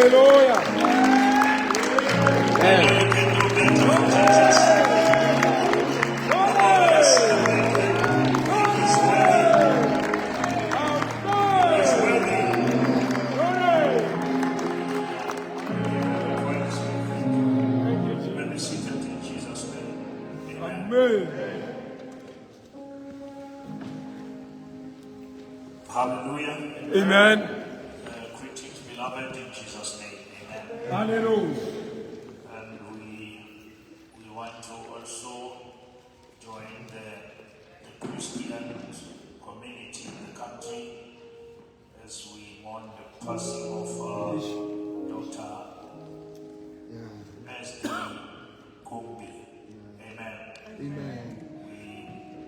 Hallelujah. Hallelujah. Amen. Greetings, beloved, in Jesus' name. Amen. Hallelujah. And we want to also join the Christian community in the country as we mourn the passing of Dr. S.D. Kumbi. Amen. Amen.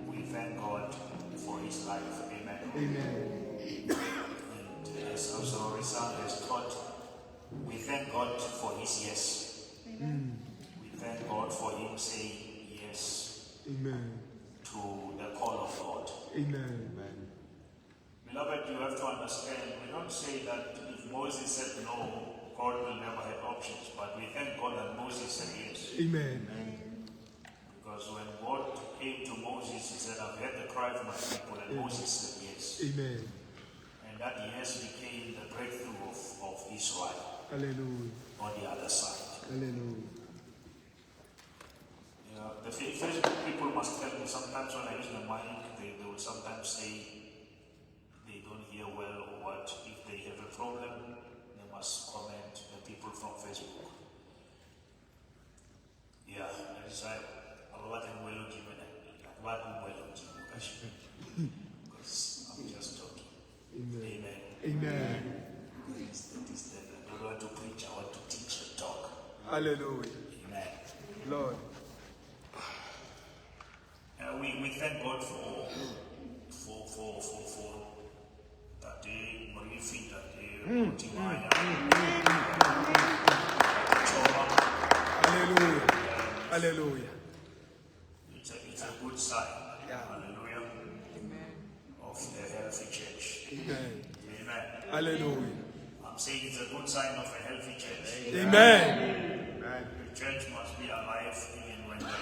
We thank God for his life. Amen. Amen. And as also Risa has taught, we thank God for his yes. We thank God for him saying yes Amen. to the call of God. Amen. Beloved, you have to understand, we don't say that if Moses said no, God will never have options, but we thank God that Moses said yes. Amen. Because when God came to Moses, he said, I've heard the cry of my people, and Moses said yes. Amen. And that yes became the breakthrough of Israel. Hallelujah. On the other side. Hallelujah. The Facebook people must tell me, sometimes when I use the mic, they will sometimes say they don't hear well or what. If they have a problem, they must comment, the people from Facebook. Yeah, that is right. Because I'm just talking. Amen. Amen. I don't want to preach, I want to teach and talk. Hallelujah. Amen. Lord. We thank God for that day, Morifi, that day, Timaya. Hallelujah. Hallelujah. It's a good sign. Yeah. Hallelujah. Amen. Of the healthy church. Amen. Amen. Hallelujah. I'm saying it's a good sign of a healthy church. Amen. The church must be alive even when the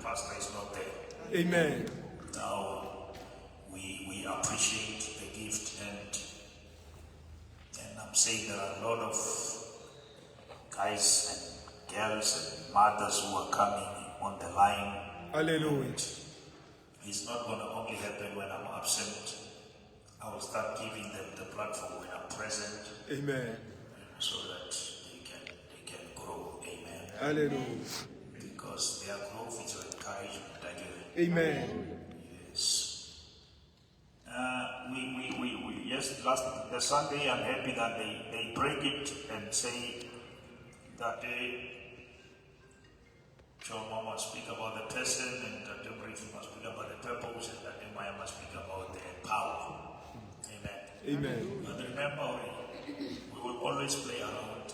pastor is not there. Amen. Now, we appreciate the gift, and I'm saying there are a lot of guys and girls and mothers who are coming on the line. Hallelujah. It's not going to only happen when I'm absent. I will start giving them the platform when I'm present. Amen. So that they can grow. Amen. Hallelujah. Because their growth is your encouragement again. Amen. Yes. Yes, the Sunday, I'm happy that they break it and say that John must speak about the person, and that Deborah must speak about the purpose, and that Maya must speak about the power. Amen. Amen. But remember, we will always play around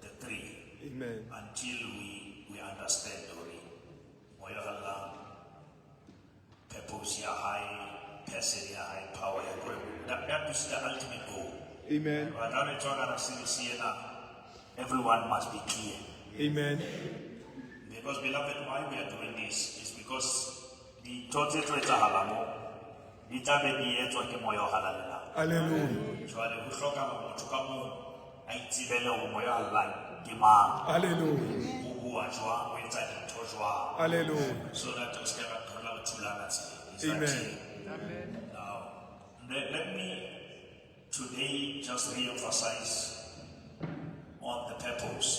the three. Amen. Until we understand Dori. Moyohala, purpose ya high, person ya high, power ya great. That is the ultimate goal. Amen. But everyone must be clear. Amen. Because beloved, why we are doing this is because the total traitor halamo, the tabedi eto ke moyo halala. Hallelujah. So ale hushoka mo tukamu aitibele o moyo halala kima. Hallelujah. Ubu ajwa wenta tojwa. Hallelujah. So that us can tola tulana. Amen. Now, let me today just re-emphasize on the purpose.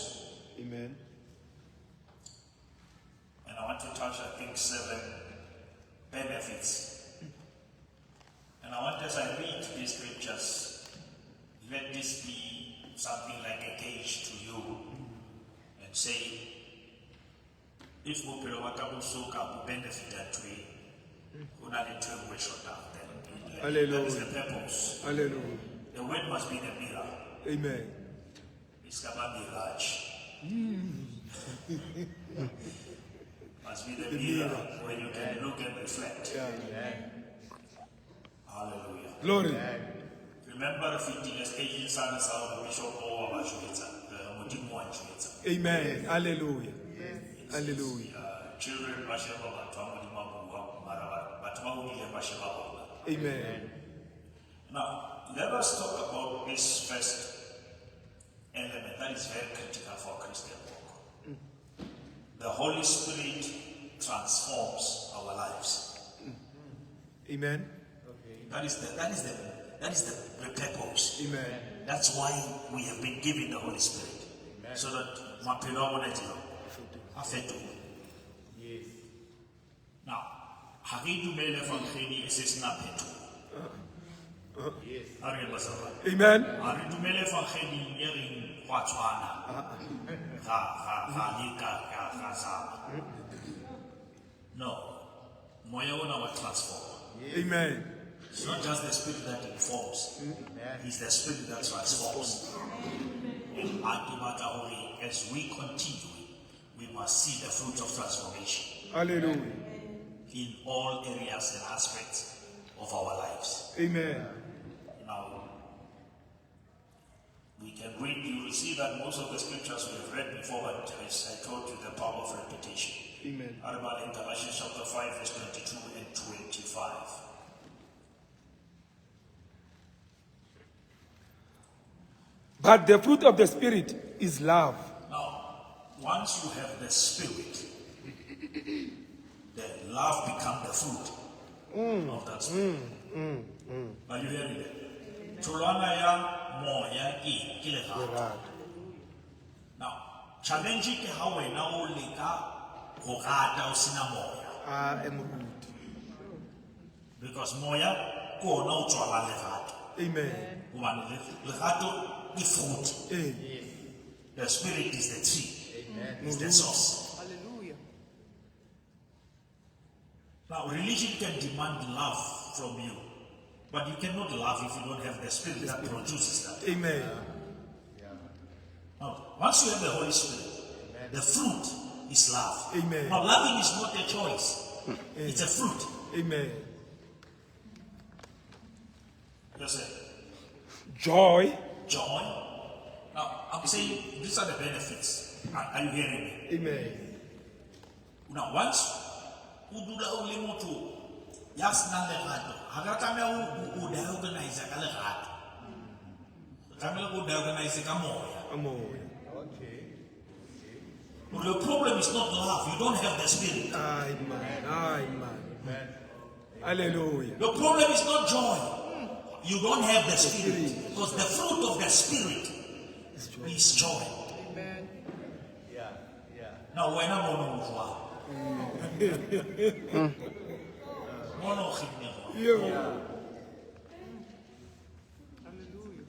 Amen. And I want to touch, I think, 7 benefits. And I want, as I read these scriptures, let this be something like a gauge to you and say, if we benefit that way, we're not into a workshop down there. Hallelujah. That is the purpose. Hallelujah. The word must be the mirror. Amen. It's about mirage. Must be the mirror where you can look and reflect. Yeah. Hallelujah. Glory. Remember the 15 station sana sawa the bishop or Abashwita. modimo wa ntshwetsa. Amen. Hallelujah. Hallelujah. Children ba sheba batho ba modimo a bua, mara batho ba hodileng ba sheba bona. Amen. Now, let us talk about this first element that is very critical for Christian walk. The Holy Spirit transforms our lives. Amen. That is the purpose. Amen. That's why we have been given the Holy Spirit. So that maphelo a rona a fetohe. Yes. Now, ha re dumele evangelii e se sena phetoho. Yes. Ha re basaba. Amen. Ha re dumele evangelii e reng go a tshwana. Ga leka zama. No. Moya ona wa transform. Amen. It's not just the spirit that informs. It's the spirit that transforms. And as we continue, we must see the fruit of transformation Hallelujah. in all areas and aspects of our lives. Amen. Now, we can read, you will see that most of the scriptures we have read before, but as I told you, the power of repetition. Amen. About in Galatians chapter 5, verse 22 and 25. But the fruit of the Spirit is love. Now, once you have the spirit, the love becomes the fruit of that spirit. Are you hearing it? Tholwana ya moya ke lerato. Now, challenge ke ha wena o leka go rata o sena moya. Because moya ke ona o tswala lerato. Amen. Hobane lerato ke fruit. Amen. The spirit is the tree. Is the source. Hallelujah. Now, religion can demand love from you, but you cannot love if you don't have the spirit that produces that. Amen. Now, once you have the Holy Spirit, the fruit is love. Amen. Now, loving is not a choice; it's a fruit. Amen. You say Joy. joy. Now, I'm saying these are the benefits. Are you hearing me? Amen. Now, once you do the only motto, yes, not the rato. Hagatame who organize a rato. Tamil would organize a moya. Amen. Okay. But the problem is not love. You don't have the spirit. Amen. Amen. Hallelujah. The problem is not joy. You don't have the spirit. Because the fruit of the spirit is joy. Amen. Yeah. Yeah. Now, when I'm on Hallelujah.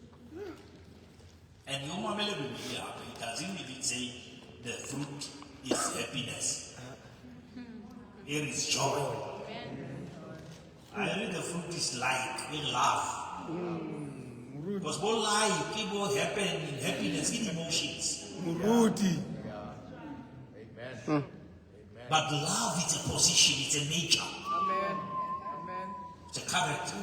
and you mama it doesn't even say the fruit is happiness. Here is joy. I read the fruit is like in love. Because both life, people happen in happiness, in emotions. Murudi. Amen. But love is a position, it's a nature, Amen. Amen. it's a character.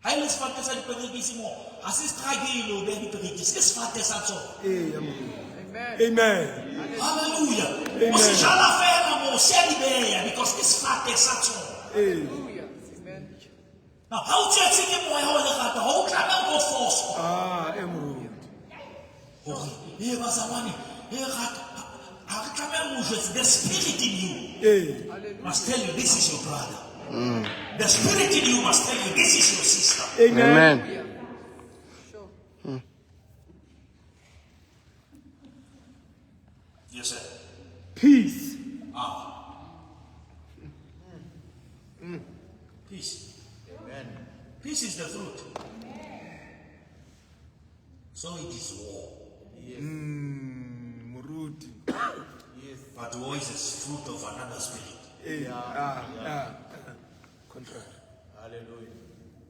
Hai le sefate sa diperekisi mo, ha se struggle o beha diperekisi, ke sefate sa tsona. Amen. Amen. Hallelujah. Amen. O se jala fela mo, se a di beha, because ke sefate sa tsona. Hallelujah. Amen. Now, ha o tswetse ke moya o lerata, ha o tlameha go force. Emerald. Hore, bazalwane, rata, ha re tlameha go jwetsa, the spirit in you must tell you this is your brother. The spirit in you must tell you this is your sister. Amen. Hallelujah. Sure. Yes, sir. Peace. Peace. Amen. Peace is the fruit. So it is war. Yes. Murudi. Yes. But war is a fruit of another spirit. Contract. Hallelujah.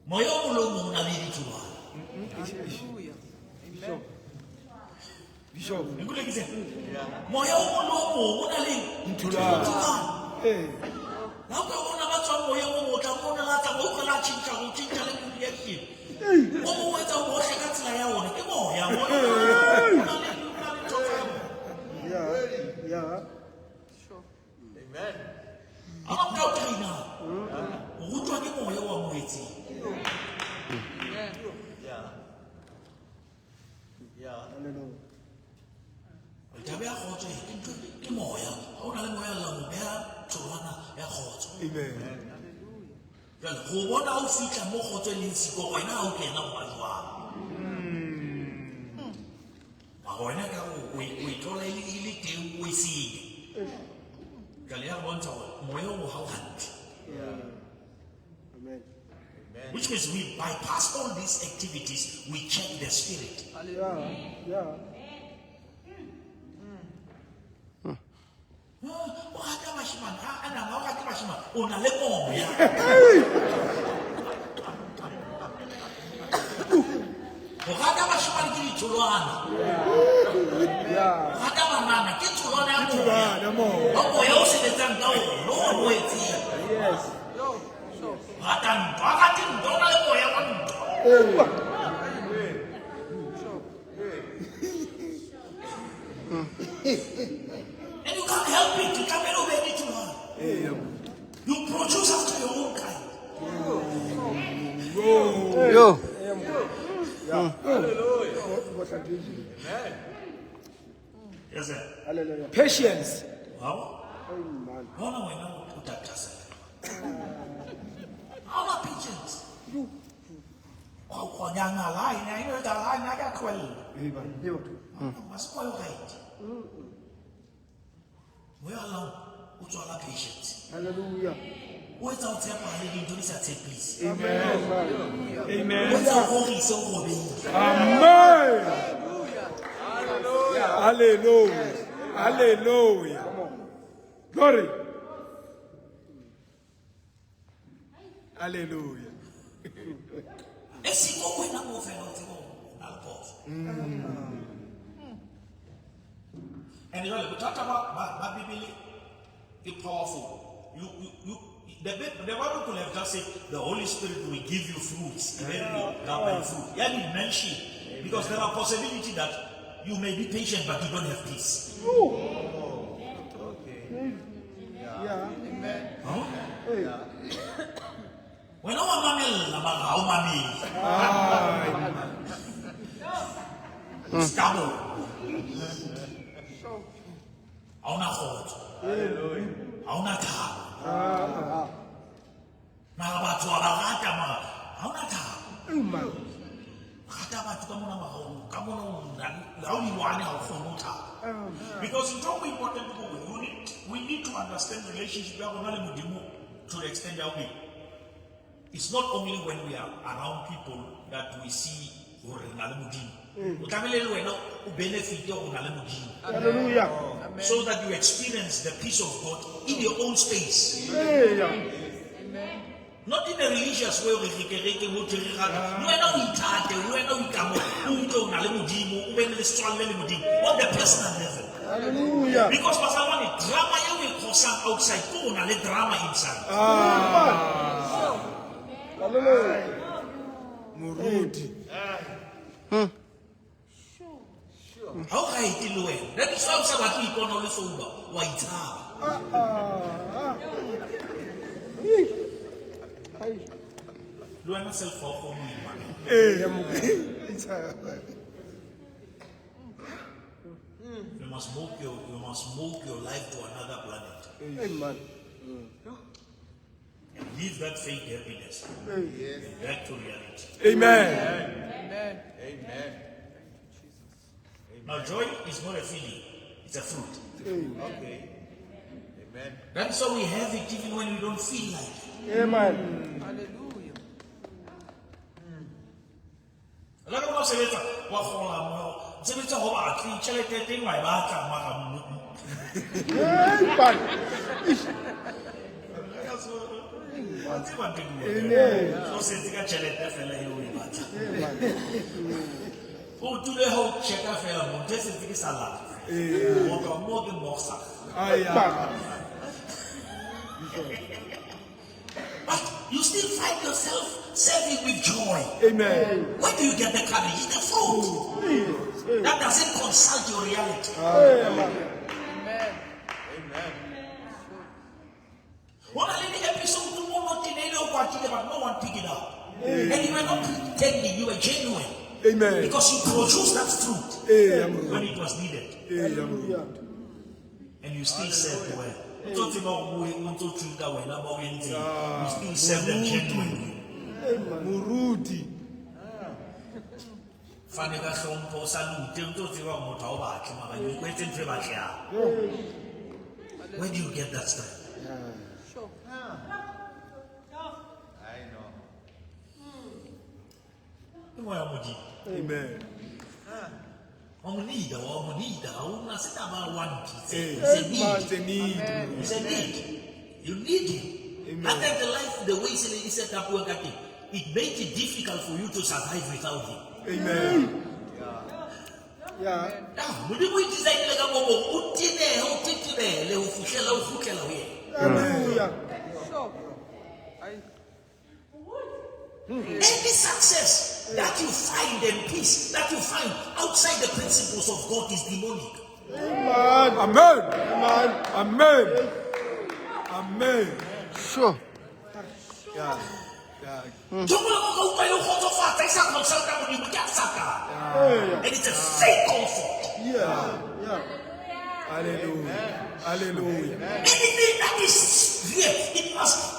Moya o molomo o na le ditholwana. Hallelujah. Amen. Bishop. Nkule ke se. Moya o molomo o na le Ditholwana. ditholwana. Na o ka bona batho tswang moyeng o motle mo ne la tsamaya o tlwela tšhintšha go tšhintšha le reaction o mongwe etsa botlhe ka tsela ya one ke moya o na le ntho tsa yone. Yeah. Sure. Amen. a ba motho a o traina o rutwa ke moya o amoetseng. Amen. Yeah. Yeah. Taba ya kgotso ke moya ga o na le moya lla mo beya tholwana ya kgotso. Amen. Jale go bona o fitlha mo kgotso e leng siko wena ga o kena go ba jwang mara wena ka o e thola e le teng o e senye. Jale ya bontsha gore moya o ga o gantle. Amen. Which means we bypass all these activities, we check the spirit. Yeah. O gata bashimane a nang ga o gate bashimane o na le moya. O gata bashimane ke ditholwana. O gata banana ke tholwana ya moya. O moya o sebetsang ka ona o boetseng. Yes. Sure. Gata ntwa gate ntwa o na le moya wa ntwa. And you can't help it. You can't help it. You produce after your own kind. Yo. Yes, sir. Hallelujah. Patience. Wow. No, no, no. Put that yourself. How about patience? Oh, young line. I know the line. I got 12. Must go right. We are alone. What's all our patience? Hallelujah. What's our temper? I need to take please. Amen. Amen. What's our holy so obeying? Amen. Hallelujah. Hallelujah. Glory. Hallelujah. Esi ko wena mo fela o tsebo na le boss. And you know, talk about Bible is powerful. The Bible could have just said the Holy Spirit will give you fruits. Fruit. Yeah, you mention because there are possibility that you may be patient but you don't have peace. Okay. Yeah. Amen. Huh? Hey. When no one mamel, how mami? Stable. Sure. Hauna hot. Hallelujah. Hauna tabo. Mara batho ba rata mara hauna tabo. Rata batho ka mona mahao ka mona la o iwane ha o kgone ho taba. Because it's very important we need to understand the relationship ya rona le Modimo to the extent that it's not only when we are around people that we see gore na le Modimo. O tlamehile le wena o benefit go na le Modimo. Hallelujah. So that you experience the peace of God in your own space. Amen. Not in a religious way, you are on the personal level. Hallelujah. Because Pastor drama you will cause outside, go on a drama inside. Hallelujah. Murudi. How high it is? That is how somebody can only sober. White. Do I not self for me? You must move your life to another planet. Amen. And leave that fake happiness. Yes. And back to reality. Amen. Amen. Amen. Now joy is not a feeling, it's a fruit. Okay. Amen. That's why we have it even when we don't feel like it. Amen. Hallelujah. A lot of us say, well, sebetsa go batli tšhelete teng wa e batla mara wa tseba teng o setse ka tšhelete fela eo o e batla o tule ga o checka fela motho e setse ke salad mo ke mosa But you still find yourself serving with joy. Amen. Where do you get the courage? It's the fruit. That doesn't consult your reality. Amen. One of the episodes, but no one pick it up. And you were not pretending, you were genuine. Amen. Because you produced that fruit when it was needed. And you still serve well. You still serve them genuinely. Murudi. Where do you get that stuff? Sure. I know. Amen. It's a need. It's a need. You need him. Amen. And then the life, the way he set up, it made it difficult for you to survive without him. Amen. Yeah. Hallelujah. Sure. Any success that you find and peace that you find outside the principles of God is demonic. Amen. Amen. Amen. Amen. Sure. Yeah. Yeah. And it's a fake comfort. Yeah. Yeah. Hallelujah. Hallelujah. Anything that is here, it must.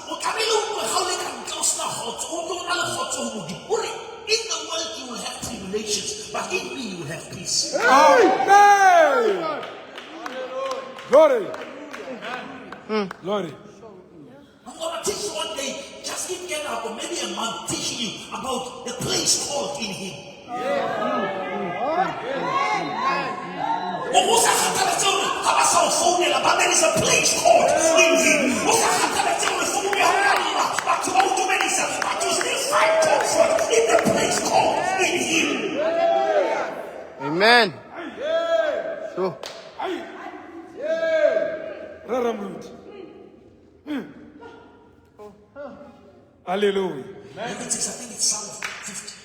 In the world you will have tribulations, but in me you will have peace. Amen. Glory. Glory. I'm going to teach you one day, just get out or maybe a month teaching you about the place called in him. But there is a place called in him. But you still find comfort in the place called in him. Amen. Sure. Hallelujah. I think it's Psalm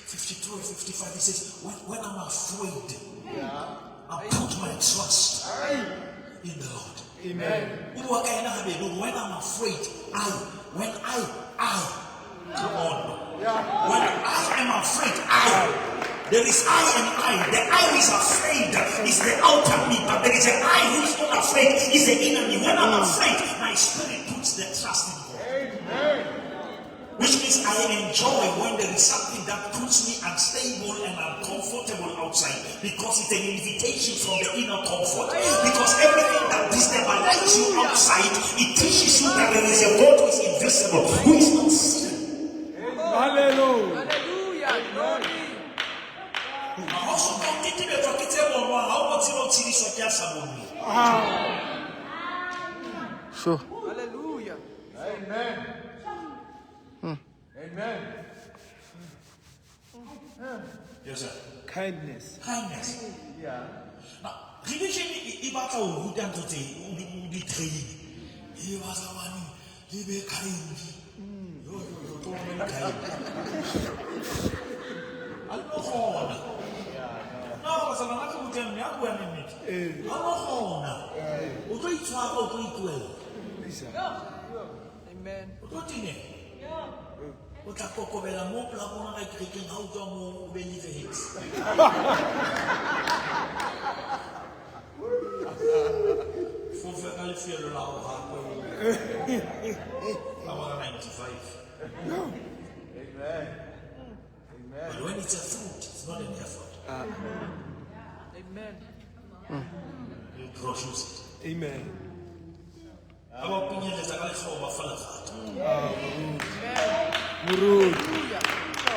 52 or 55. It says, when I'm afraid, I put my trust in the Lord. Amen. When I'm afraid, when I am afraid, there is I and I. The I who is afraid is the outer me, but there is an I who is not afraid, is the inner me. When I'm afraid, my spirit puts the trust in God. Which means I enjoy when there is something that puts me unstable and uncomfortable outside, because it's an invitation from the inner comfort. Because everything that destabilizes you outside, it teaches you that there is a God who is invisible, who is not seen. Hallelujah. Hallelujah. Glory. Sure. Hallelujah. Amen. Amen. Yes, sir. Kindness. Kindness. Yeah. Now, religion is about who does not say, who train. He was a man, he be kind. I don't know how. No, I said, I'm not going to tell me. I'm going to meet. I don't know how. We're going to talk about it well. Amen. We're going to know. Utakokobela mo pla bona ga ikrekeng ha o tswa mo o be le hits. Fofa ka le fielo la o ha ko. About 95. Amen. Amen. But when it's a fruit, it's not an effort. Amen. You produce it. Amen. About opinion is a guy for a fellow. Murud.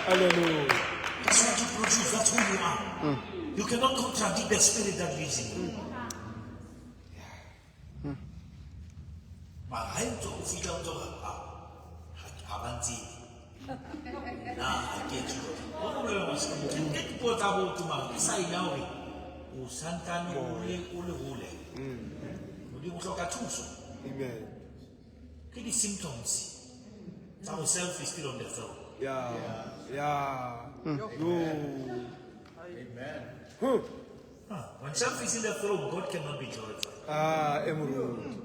Hallelujah. That's what you produce, that's who you are. You cannot contradict the spirit that lives in you. But I am to figure out Avanti. Now I get you. What do you want? Get portable to my side now. Santani Ule. Would you look at two? Amen. Get the symptoms. Our self is still on the throne. Yeah. No. Amen. When self is in the throne, God cannot be glorified. Emerald.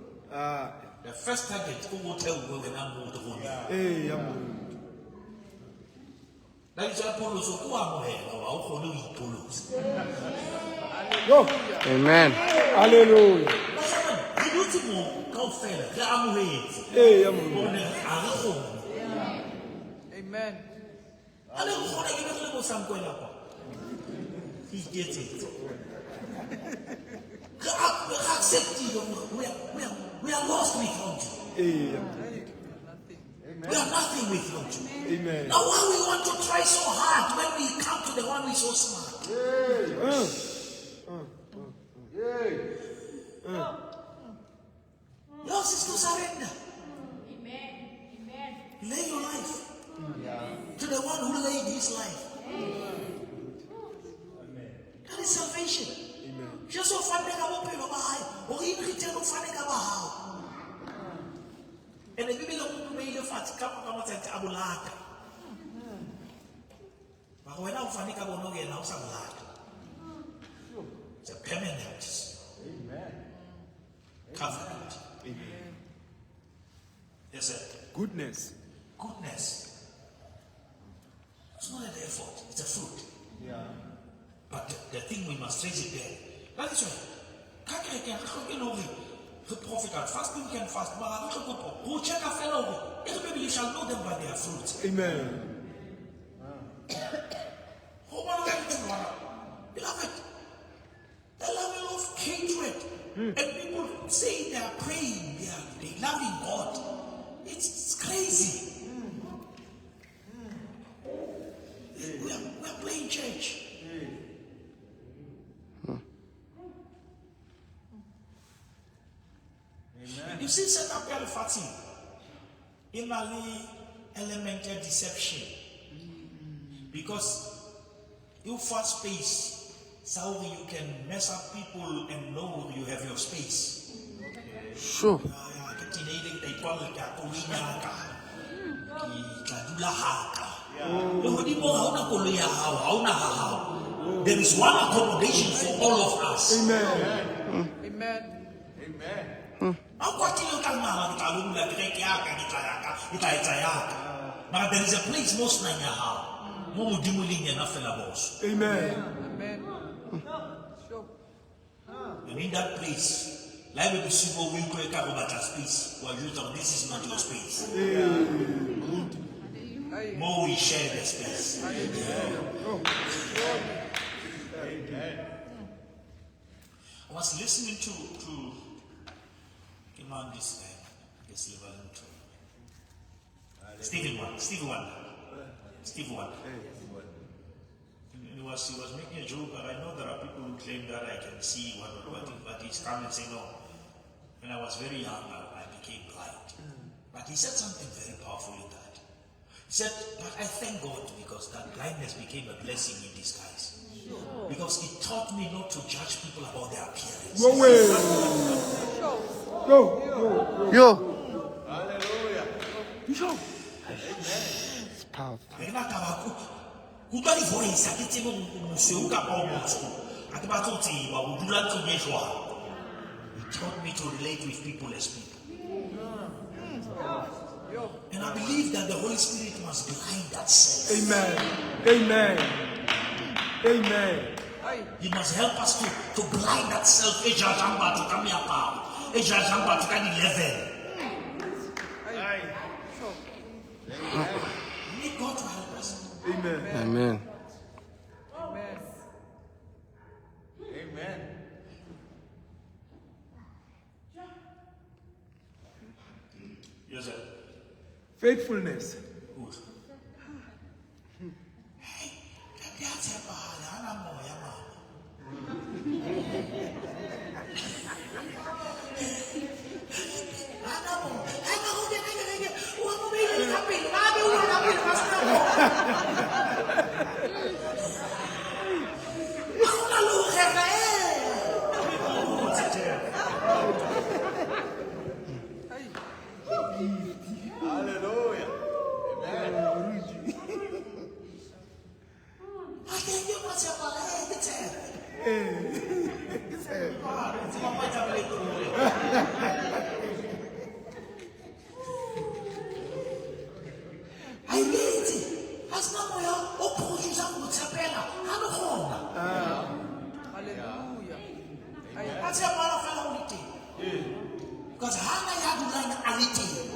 The first target, who will tell you when I'm going to hold you? Emerald. That is why Paul also who are here now. How can you eat Paulos? Go. Amen. Hallelujah. You do to move, come further. The Amuhet. Emerald. Amen. He gets it. Accept it. We are lost without you. We are nothing without you. Amen. Now why we want to try so hard when we come to the one who is so smart? Yours is to surrender. Lay your life to the one who laid his life. That is salvation. Just so fun they can open your eye, or even return of fun they can have. And the people who made the fat come and abulata. But when I'm funny, I will not get now some lad. It's a permanent covenant. Yes, sir. Goodness. Goodness. It's not an effort, it's a fruit. But the thing we must trace it there. That is why. The prophet can fast, you can fast, but who check a fellow? Maybe you shall know them by their fruits. Amen. Beloved, the level of hatred, and people say they are praying, they loving God. It's crazy. We are playing church. You see, set up Fatty in Mali elemental deception because you find space, so you can mess up people and know you have your space. Sure. There is one accommodation for all of us. Amen. Amen. But there is a place most like Amen. Amen. Sure. and in that place, life will be super weak about that space. Well, this is not your space. More we share the space. I was listening to a man this time, I guess Stevie Wonder. He was making a joke, and I know there are people who claim that I can see but he's come and say no. When I was very young, I became blind. But he said something very powerful in that. He said, but I thank God because that blindness became a blessing in disguise. Because it taught me not to judge people about their appearance. Go away. Go. Yo. Hallelujah. Bishop. It's powerful. It taught me to relate with people as people. And I believe that the Holy Spirit must blind that self. Amen. He must help us to blind that self. Make God to help us. Amen. Amen. Yes, sir. Faithfulness. Good. Hey, that's a Hallelujah. Because Hana Yadulan Aliti.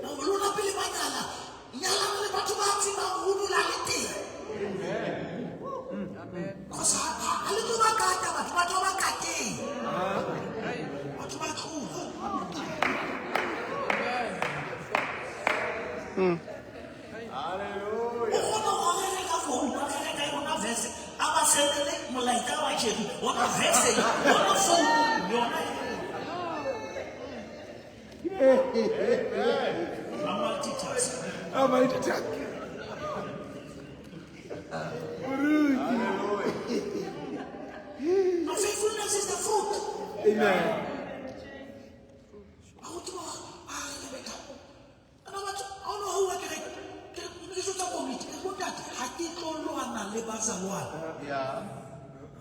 Now, Luna Pilimana, Yala Batubati, Udulati. Amen. Because I little Makata, but Batubakati. Hey. Batubaku. Faithfulness is the fruit. Amen.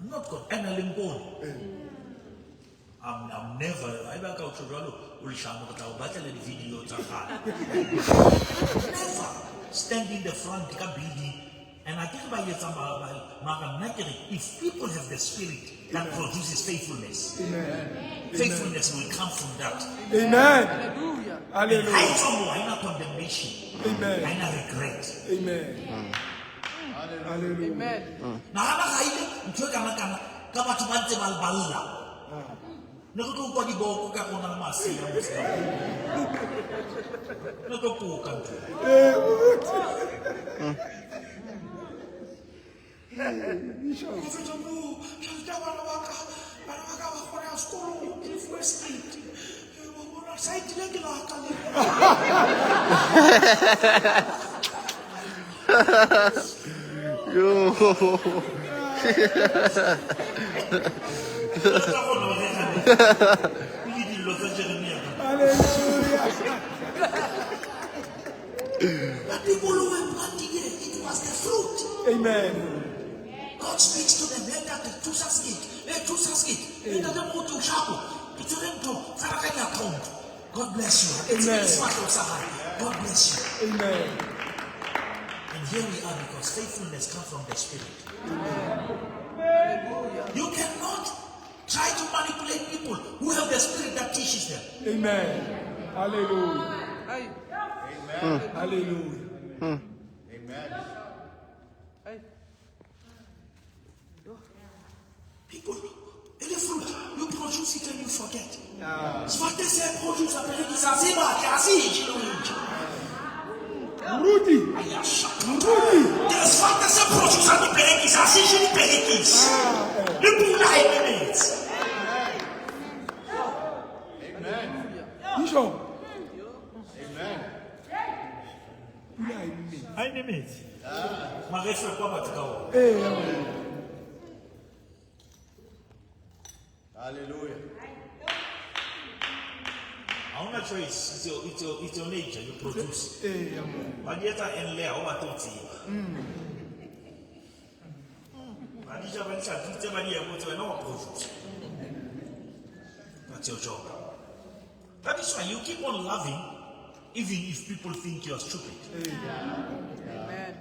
I'm not going to I'm never. I back out to Ralo. Video. Never stand in the front, and I think by if people have the spirit that produces faithfulness, faithfulness will come from that. Amen. Hallelujah. Hallelujah. I not condemnation. Amen. I not regret. Amen. Hallelujah. Amen. Now I'm not kama tubante balbala. Nakuto kwa dibo kuka kona masi ya musta. Nakuto kantu. People who were planting it was the fruit. Amen. God speaks to them. Let that to Saskit. Let them go to Shabu. To them to Farakanya account. God bless you. Amen. God bless you. Amen. And here we are because faithfulness comes from the Spirit. You cannot try to manipulate people who have the Spirit that teaches them. Amen. Hallelujah. Hey. Hallelujah. Amen. Hey. People, any fruit, you produce it and you forget. So what they say, produce a very Rudy. Yes, what they say, produce a very the Amen. Bishop. Amen. Hallelujah. I'm not sure it's your nature, you produce. But yet I am there over 30. That's your job. That is why you keep on loving, even if people think you're stupid. Amen.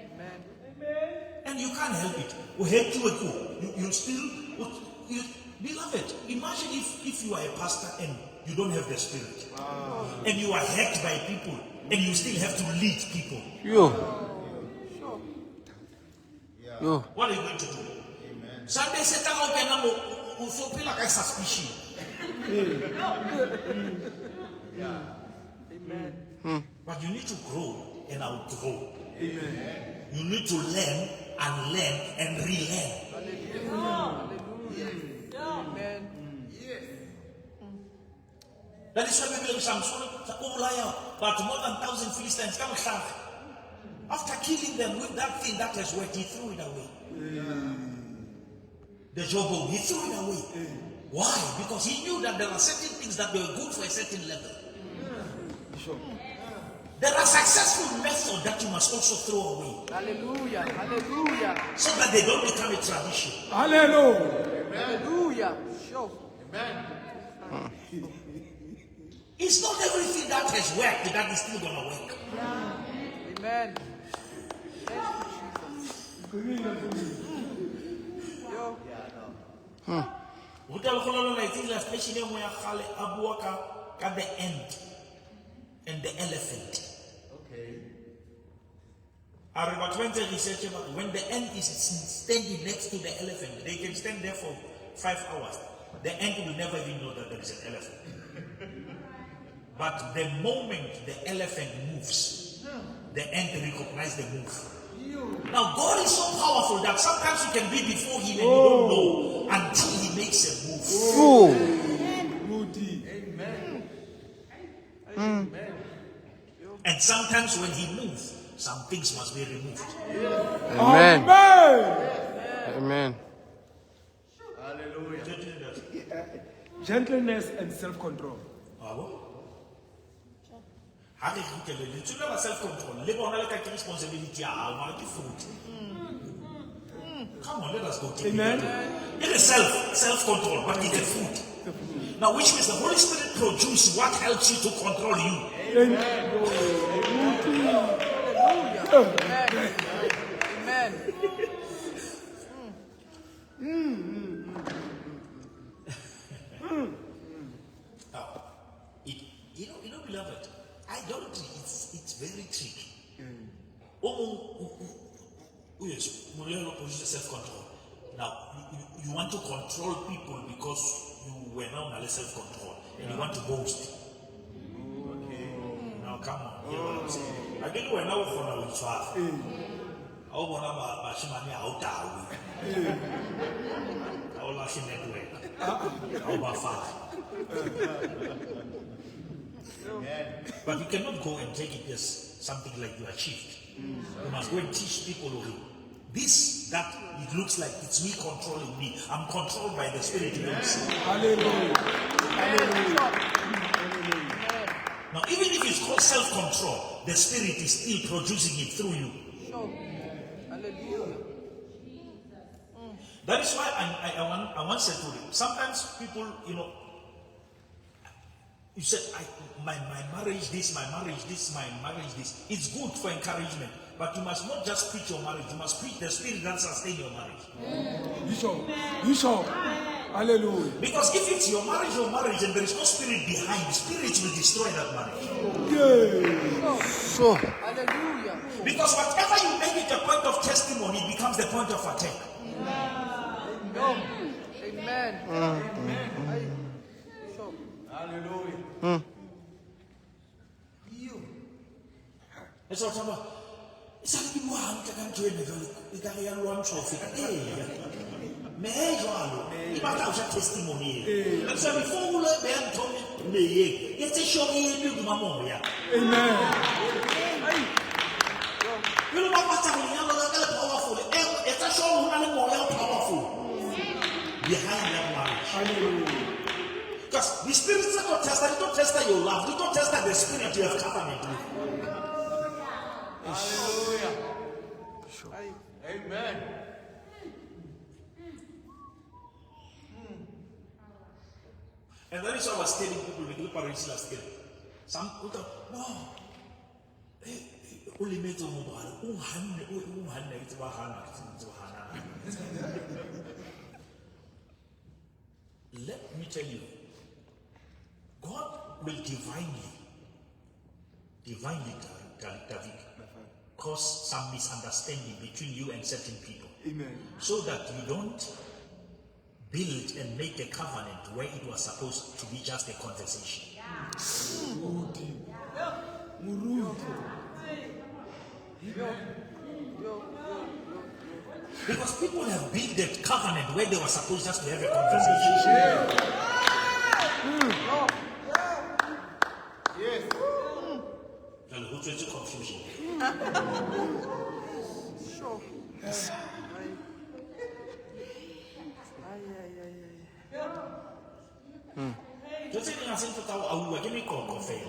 Amen. And you can't help it. You still, beloved, imagine if you are a pastor and you don't have the Spirit. And you are hacked by people and you still have to lead people. What are you going to do? Amen. Sunday Satan will feel like a suspicion. Amen. But you need to grow and outgrow. Amen. You need to learn and relearn. Amen. That is why we believe Samson, but more than 1,000 Philistines come back. After killing them with that thing that has worked, he threw it away. The jawbone, he threw it away. Why? Because he knew that there are certain things that were good for a certain level. There are successful methods that you must also throw away. Hallelujah. Hallelujah. So that they don't become a tradition. Hallelujah. Hallelujah. Sure. Amen. It's not everything that has worked that is still going to work. Amen. Thank you, Jesus. Yo. Especially when at the end and the elephant. Okay. I remember research about when the ant is standing next to the elephant, they can stand there for 5 hours. The ant will never even know that there is an elephant. But the moment the elephant moves, the ant recognizes the move. Now God is so powerful that sometimes you can be before him and you don't know until he makes a move. Oh. Rudy. Amen. Amen. And sometimes when he moves, some things must be removed. Amen. Amen. Amen. Hallelujah. Gentleness and self-control. How do you tell self-control? Live on like a responsibility. Come on, let us go. Amen. It is self-control, but it's a food. Now, which means the Holy Spirit produces what helps you to control you. Hallelujah. Amen. Amen. You know, beloved, idolatry, it's very tricky. Yes, self-control. Now, you want to control people because you were now self-control and you want to boast. Now, come on. Hear what I'm saying. I didn't know now for now it's far. I want to Bashimani out. I will lash in network. Over far. But you cannot go and take it as something like you achieved. You must go and teach people this, that it looks like it's me controlling me. I'm controlled by the Spirit. Hallelujah. Hallelujah. Now, even if it's called self-control, the Spirit is still producing it through you. Hallelujah. That is why I once said to you, sometimes people, you said, my marriage this, my marriage this, my marriage this. It's good for encouragement, but you must not just preach your marriage, you must preach the Spirit that sustains your marriage. Bishop. Hallelujah. Because if it's your marriage and there is no Spirit behind, Spirit will destroy that marriage. So. Hallelujah. Because whatever you make it a point of testimony, it becomes the point of attack. Amen. Hallelujah. That's what I'm about. It's a little more to come to testimony. And so before we let them tell me, it's a show me you do Mamoria. Amen. You know what's powerful? It's a show more powerful behind that marriage. Because the Spirit is not test, you don't test your love, you don't test the Spirit you have covenant with. Hallelujah. Amen. And that is why I was telling people with the parents last year. Some people no. Only made on mobile. Let me tell you, God will divinely, David, cause some misunderstanding between you and certain people. Amen. So that you don't build and make a covenant where it was supposed to be just a conversation. Because people have built that covenant where they were supposed just to have a conversation. Yes. And who tried to confusion? Just saying, I think that I will give me coffee.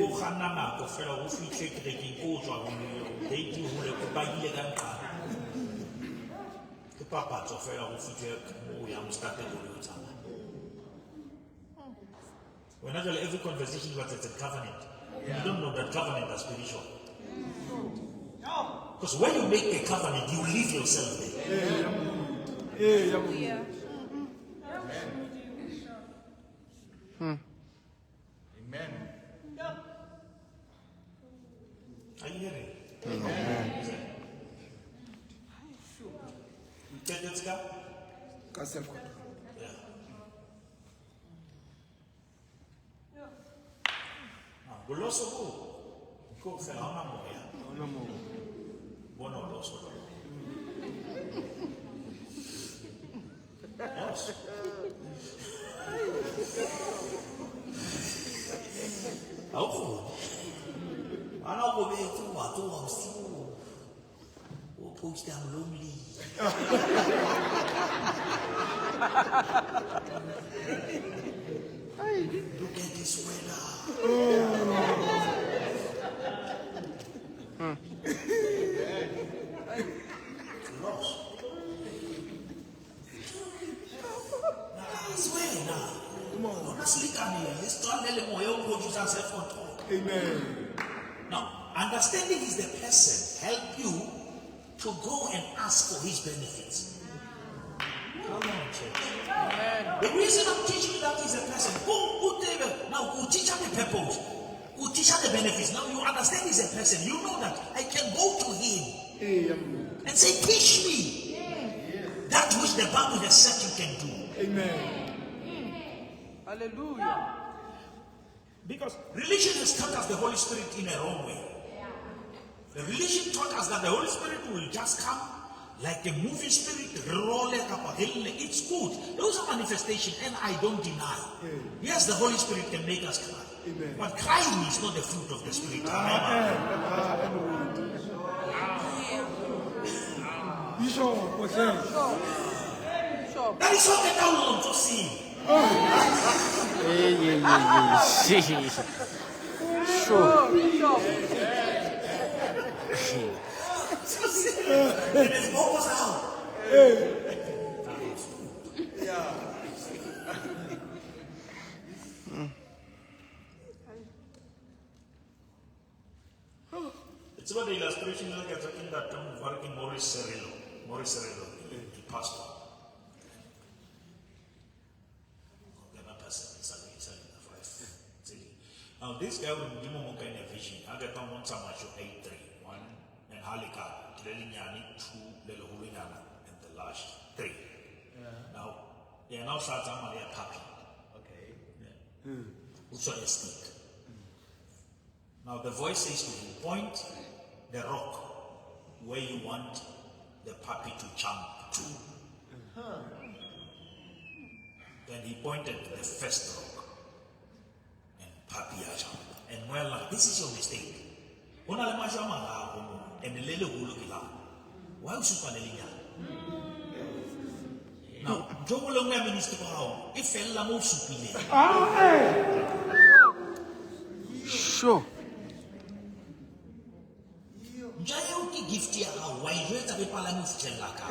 Oh, Hannah, coffee, or if we take the king, oh, they do who buy the car. The papa, coffee, or if we take, oh, I'm started with you. When every conversation was a covenant, you don't know that covenant is spiritual. No. Because when you make a covenant, you leave yourself there. Amen. Are you hearing? Amen. Take this guy? Self-control. Yeah. Now, Goloso go for Lama Moya. No more. One of those. Yes. Oh, I don't go back to what I'm still. Oh, post I'm lonely. Look at this weather. Lost. I swear now. Honestly, can you? Let's start letting more young coaches and self-control. Amen. Now, understanding is the person help you to go and ask for his benefits. Come on, church. The reason I'm teaching you that is a person. Go David. Now go teach her the purpose. Go teach her the benefits. Now you understand he's a person. You know that I can go to him and say, teach me that which the Bible has said you can do. Amen. Hallelujah. Because religion has taught us the Holy Spirit in a wrong way. The religion taught us that the Holy Spirit will just come like a moving spirit, it's good. Those are manifestations, and I don't deny. Yes, the Holy Spirit can make us cry. Amen. But crying is not the fruit of the Spirit. Bishop was saying. That is what they don't want to see. Sure. It is almost out. It's about the illustration like I'm talking that term working Maurice Cirillo, the pastor. Now this guy will do more kind of vision. I get on one time I show 8-3, 1 and Halika, Lelinyani, 2, Lelo Hulinyana, and the last 3. Now they are now starting a puppy. Okay. Also a snake. Now the voice says to him, point the rock where you want the puppy to jump to. Then he pointed to the first rock. Puppy jumped. And well, like, this is your mistake. And the lele hulukila. Why would you call now, Joe Longa Minister how if fell la mo supine. Sure. Jayo ki gift ya why you have to pala move chelaka.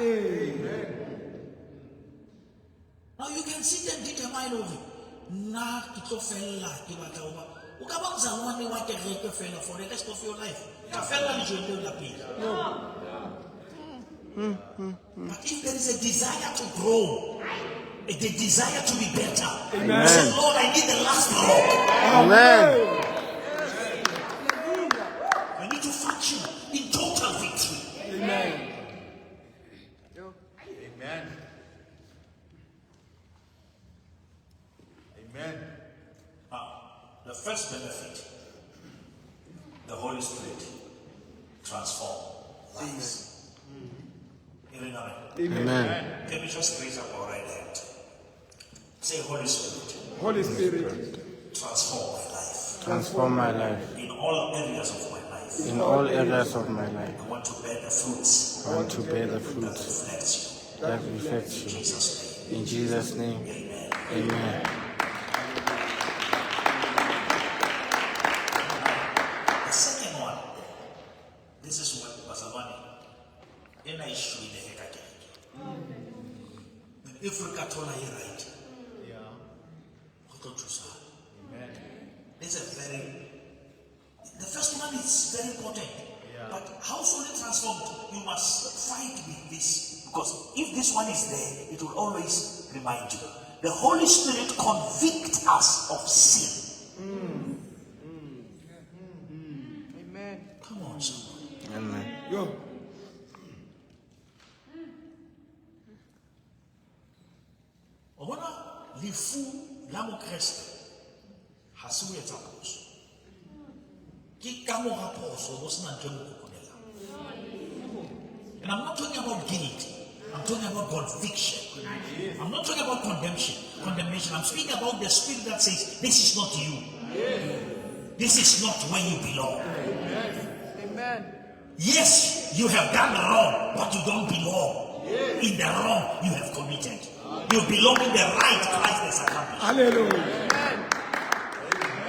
Now you can sit and determine of it. Na kito fella kibatawa. Ukabang zamani wa kereke fella for the rest of your life. Ka fella ni jondo la pila. But if there is a desire to grow, a desire to be better, Amen. say, Lord, I need the last rock. Amen. I need to function in total victory. Amen. Amen. Amen. The first benefit, the Holy Spirit transform lives. Amen. Can we just raise up our right hand? Say, Holy Spirit. Holy Spirit. Transform my life. Transform my life. In all areas of my life. In all areas of my life. I want to bear the fruits. I want to bear the That fruits reflects that reflects you. you. In Jesus' name. In Jesus' name. Amen. Amen. The second one. This is what Pasavani. And I show you the heck if we got all right. Yeah. This is the first one is very important. Yeah. But how solely transformed? You must fight with this. Because if this one is there, it will always remind you. The Holy Spirit convicts us of sin. Amen. Come on, somebody. Amen. Yo. Obona lifu la mo Christ ha se o etsa phoso. Ke ka mo ga phoso go sena ntwe mo kokonela. And I'm not talking about guilt. I'm talking about conviction. I'm not talking about condemnation. I'm speaking about the spirit that says, this is not you. This is not where you belong. Amen. Yes, you have done wrong, but you don't belong in the wrong you have committed. You belong in the right Christ has accomplished. Hallelujah. Amen.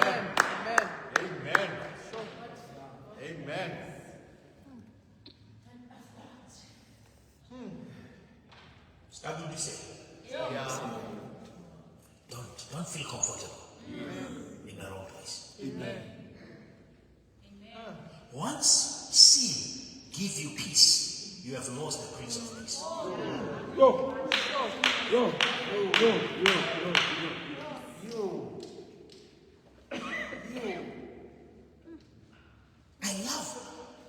Amen. Amen. Amen. Start with this. Don't feel comfortable in the wrong place. Amen. Once sin gives you peace, you have lost the Prince of Peace. Yo. Yo. Yo. I love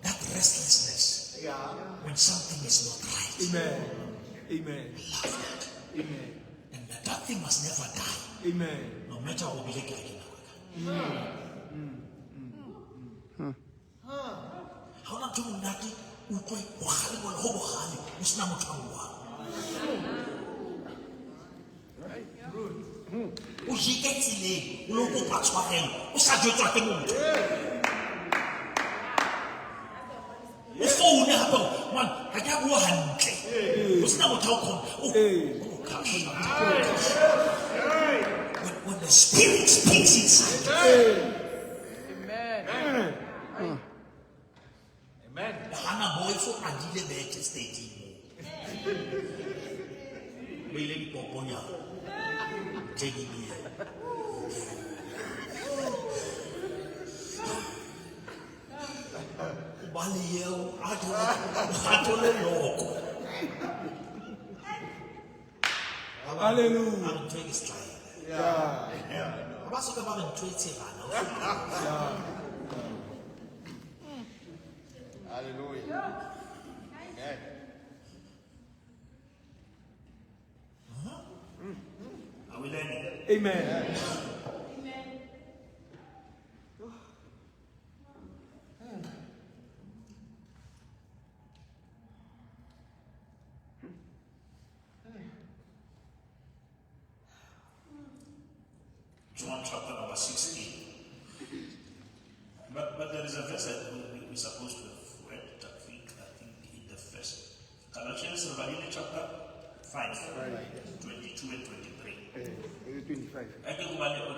that restlessness when something is not right. Amen. Amen. I love that. Amen. And that thing must never die. Amen. No matter what we like again. How not doing that? Ukwe wahali wala hobo hali usina mutangwa. Ujiketile uloko patwahelo usajotwa kemuntu. Ufone hapo man akabuwa hantle. Usina mutawukho. When the Spirit speaks inside. Amen. Amen. Hana boy for Adile Better State. We let Poponia. Take it here. Baliel, Atole Loco. Hallelujah. I'm trying to try. Yeah. What's the about in 20? Hallelujah. Amen. Are we learning? Amen. John chapter number 16. But there is a verse that we're supposed to have read, I think in the first. Galatians chapter 5, 22 and 23. 25. I think we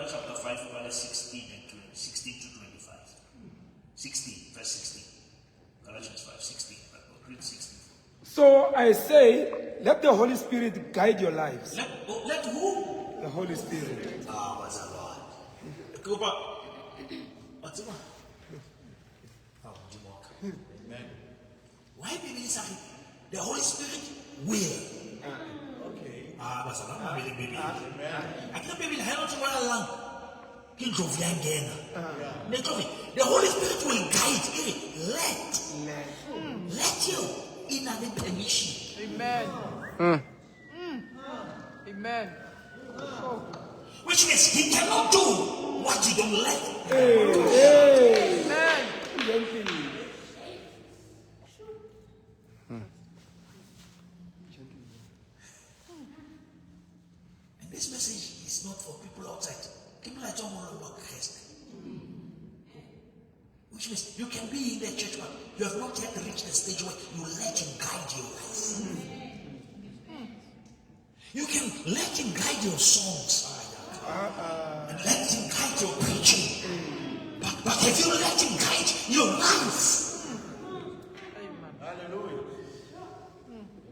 chapter 5, 16 and 20, 16 to 25. 16, verse 16. Galatians 5, 16. Read 16. So I say, let the Holy Spirit guide your lives. Let who? The Holy Spirit. Ah, what's a lot? Go back. What's the one? Oh, Jimok. Amen. Why people say the Holy Spirit will? Okay. Ah, what's a lot? Baby. Amen. I can't be held to one along. He drove young again. The Holy Spirit will guide. Let you in an permission. Amen. Amen. Which means he cannot do what you don't let. Amen. And this message is not for people outside. People that don't want to know Christ. Which means you can be in the church, but you have not yet reached the stage where you let him guide your life. You can let him guide your songs. And let him guide your preaching. But have you let him guide your life? Amen. Hallelujah.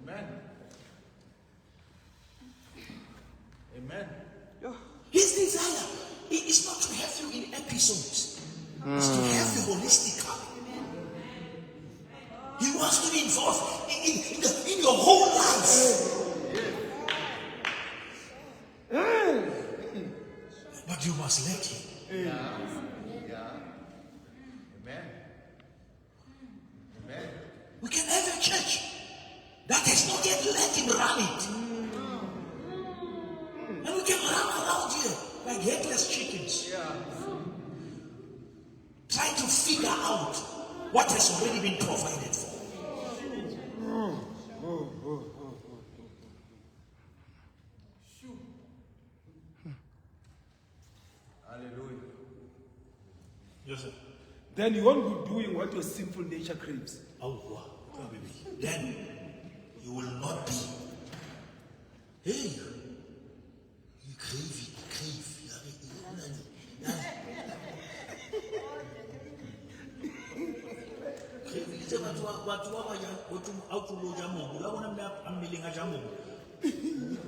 Amen. Amen. His desire is not to have you in episodes. It's to have you holistically. bringing forth in your whole life. But you must let him. Amen. Amen. We can have a church that has not yet let him run it. And we can run around here like headless chickens. Trying to figure out what has already been provided for. Hallelujah. Yes, sir. Then you won't be doing what your sinful nature craves. Oh, wow. Then you will not be. Hey, you crave it, crave. Batho ba ba yang go tlo outlo ja mobu la bona mme a mmeleng a ja mobu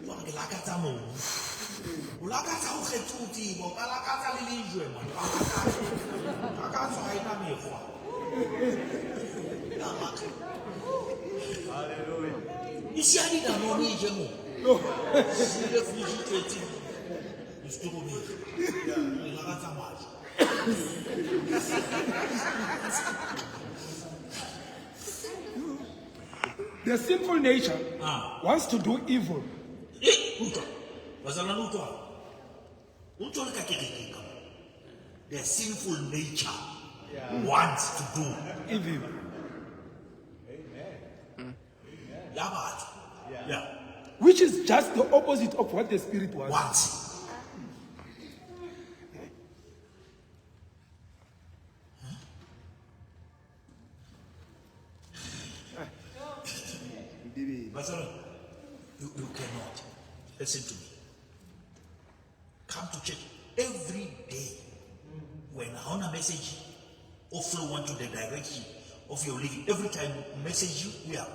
wa ke lakatsa mobu o lakatsa o kgethuti bo ka lakatsa le lejwe mona lakatsa ga ina mekgwa Hallelujah. you see ani da no ni je mo no le fuji tete you still me lakatsa maji The sinful nature wants to do evil. The sinful nature wants to do Evil. Yeah. Which is just the opposite of what the spirit wants. Wants. Barcelona, you cannot. Listen to me. Come to church every day. When I want a message, or flow on to the direction of your living, every time message you, we are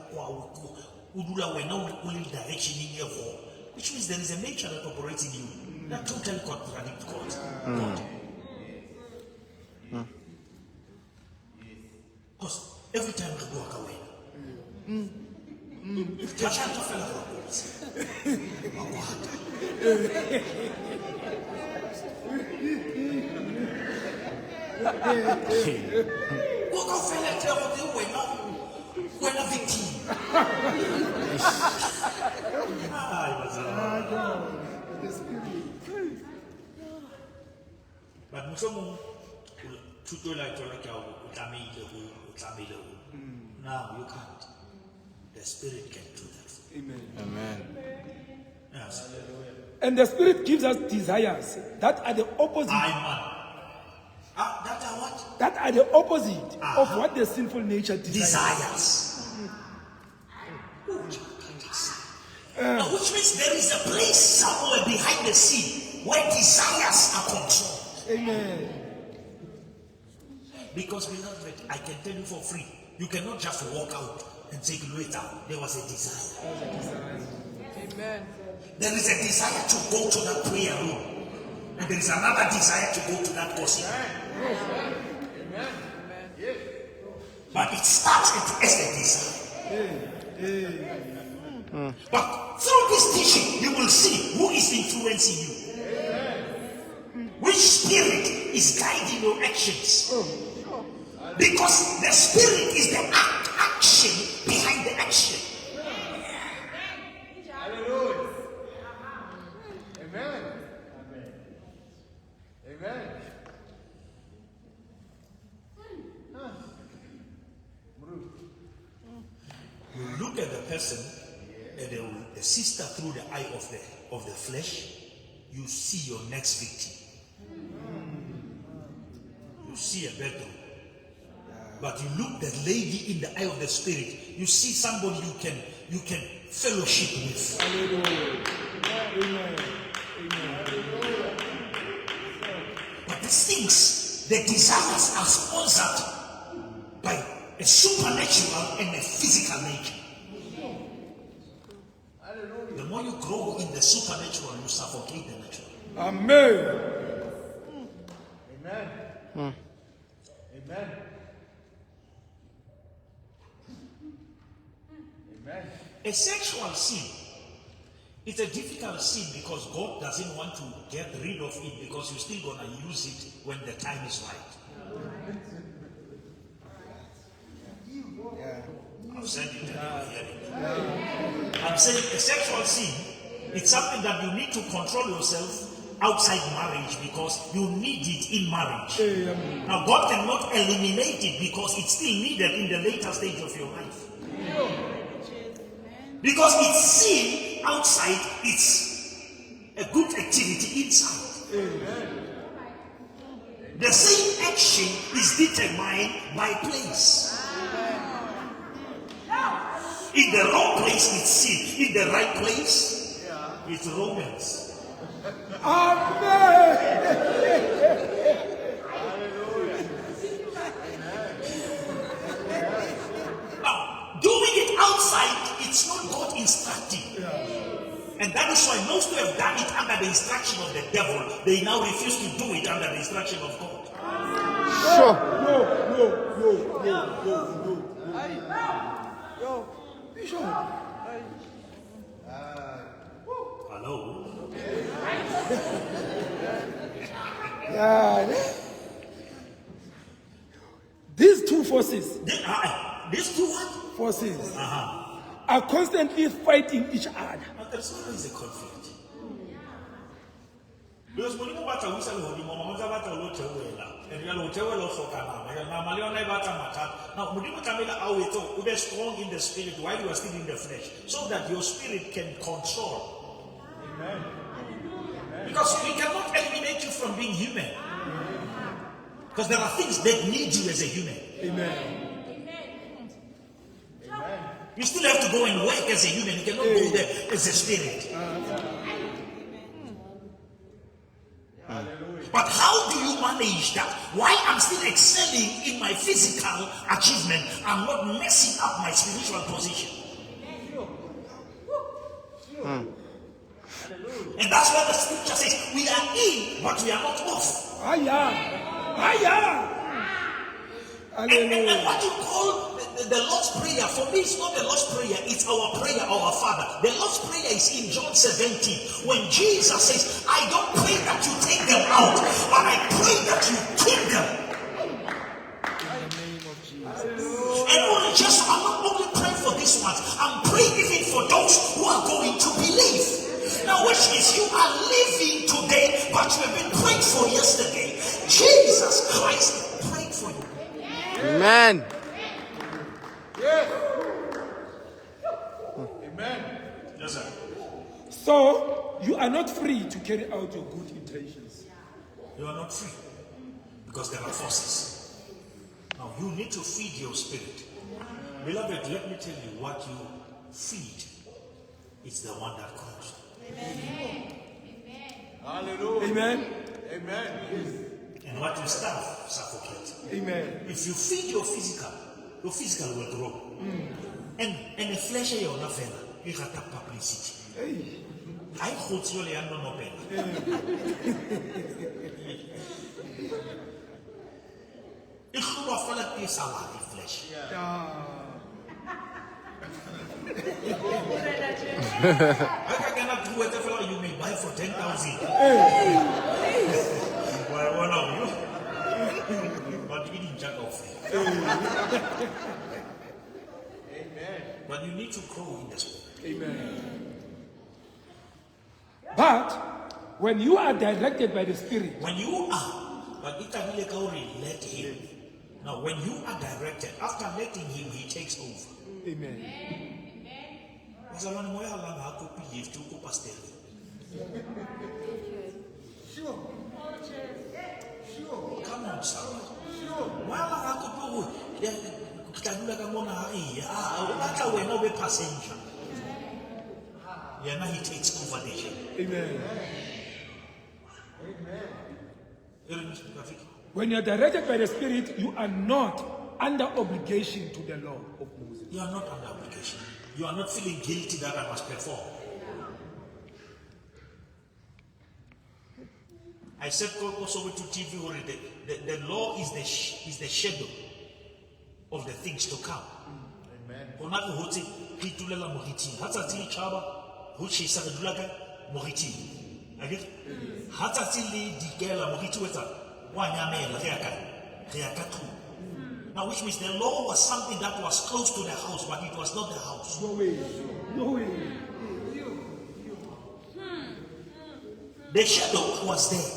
only direction in your home, which means there is a nature that operates in you that totally contradicts God. Because every time I walk away, we're not victim. But now you can't. The spirit can do that. Amen. Amen. Yes. And the spirit gives us desires that are the opposite. That are what? That are the opposite of what the sinful nature desires. Which means there is a place somewhere behind the scene where desires are controlled. Amen. Because beloved, I can tell you for free, you cannot just walk out and say later there was a desire. Amen. There is a desire to go to that prayer room. And there is another desire to go to that gossip. Amen. But it starts as a desire. But through this teaching, you will see who is influencing you. Which spirit is guiding your actions. Because the spirit is the action behind the action. Hallelujah. Amen. Amen. You look at the person and the sister through the eye of the flesh, you see your next victim. You see a bedroom. But you look the lady in the eye of the spirit, you see somebody you can fellowship with. But these things, the desires are sponsored by a supernatural and a physical nature. The more you grow in the supernatural, you suffocate the natural. Amen. Amen. Amen. A sexual sin, it's a difficult sin because God doesn't want to get rid of it because you're still going to use it when the time is right. I've said it and you are hearing it. I'm saying a sexual sin, it's something that you need to control yourself outside marriage because you need it in marriage. Now God cannot eliminate it because it's still needed in the later stage of your life. Because it's sin outside, it's a good activity inside. The same action is determined by place. In the wrong place, it's sin. In the right place, it's romance. Amen. Now, doing it outside, it's not God instructing. And that is why most who have done it under the instruction of the devil, they now refuse to do it under the instruction of God. Sure. No. Bishop. Hello? Yeah. These two forces These two what? forces are constantly fighting each other. But there's always a conflict. Because when you bat a whistle, you must have a lot of way now. And you know, tell us what now, we be strong in the spirit while you are still in the flesh, so that your spirit can control. Amen. Because we cannot eliminate you from being human. Because there are things that need you as a human. Amen. You still have to go and work as a human. You cannot go there as a spirit. But how do you manage that? Why I'm still excelling in my physical achievement, I'm not messing up my spiritual position. And that's what the scripture says. We are in, but we are not off. And what you call the Lord's Prayer, for me it's not the Lord's Prayer, it's our prayer, our Father. The Lord's Prayer is in John 17, when Jesus says, I don't pray that you take them out, but I pray that you keep them. In the name of Jesus. And I'm not only praying for these ones, I'm praying even for those who are going to believe. Now, which is you are living today, but you have been praying for yesterday. Jesus Christ prayed for you. Amen. Amen. Yes, sir. So you are not free to carry out your good intentions. You are not free because there are forces. Now you need to feed your spirit. Beloved, let me tell you what you feed. It's the one that comes. Amen. Hallelujah. Amen. Amen. And what you starve, suffocate. Amen. If you feed your physical will grow. And the flesh of your novel, you got that publicity. I hold you and no Ik geloof wel dat is al die flesh. I cannot do whatever you may buy for 10,000. Well, one of you. But you didn't jack off. Amen. But you need to grow in the spirit. Amen. But when you are directed by the Spirit, When you are, but it can be let him. Now, when you are directed, after letting him, he takes over. Amen. Come on, somebody. Passenger. Yeah, now he takes over the ship. Amen. Amen. When you are directed by the Spirit, you are not under obligation to the law of Moses. You are not under obligation. You are not feeling guilty that I must perform. I said also to TV already, the law is the shadow of the things to come. Amen. re itulela moriting. Ha tsatsi le tjhaba, ho tjhesa re dula ka moriting. Akere? Ha tsatsi le dikela moriti o etsa wa nyamela re ya kae? Re ya ka tlung. Now, which means the law was something that was close to the house, but it was not the house. No way. No way. The shadow was there,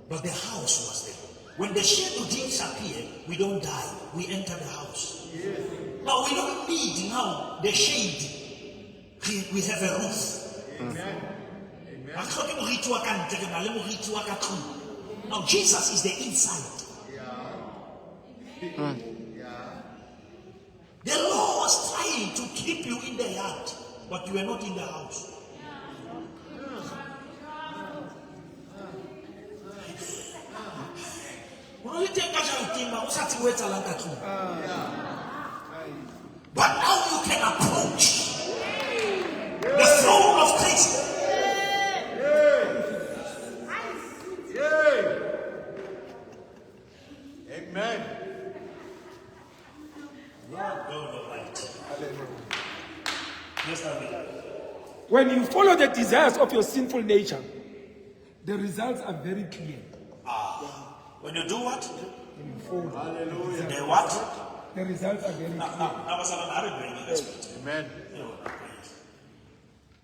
but the house was there. When the shadow disappears, we don't die. We enter the house. Yes. Now, we don't need now the shade. We have a roof. Amen. Now, Jesus is the inside. The law was trying to keep you in the yard, but you were not in the house. But now you can approach the throne of Christ. Amen. When you follow the desires of your sinful nature, the results are very clear. When you do what? When you follow Hallelujah. The what? the results are very clear. Amen.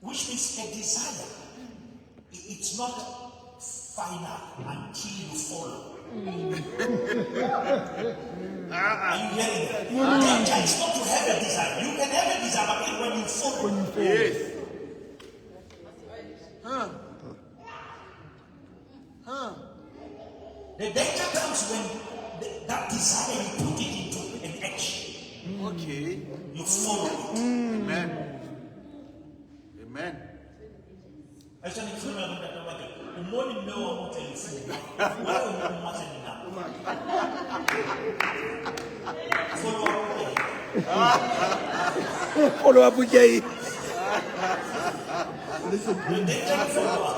Which means a desire, it's not final until you follow. Are you hearing that? Danger is not to have a desire. You can have a desire, but when you follow. Yes. The danger comes when that desire you put it into an action. Okay. You follow it. Amen. Amen. Actually, if you remember that, the morning no one will tell you. Follow up with Jay. The danger of follow up.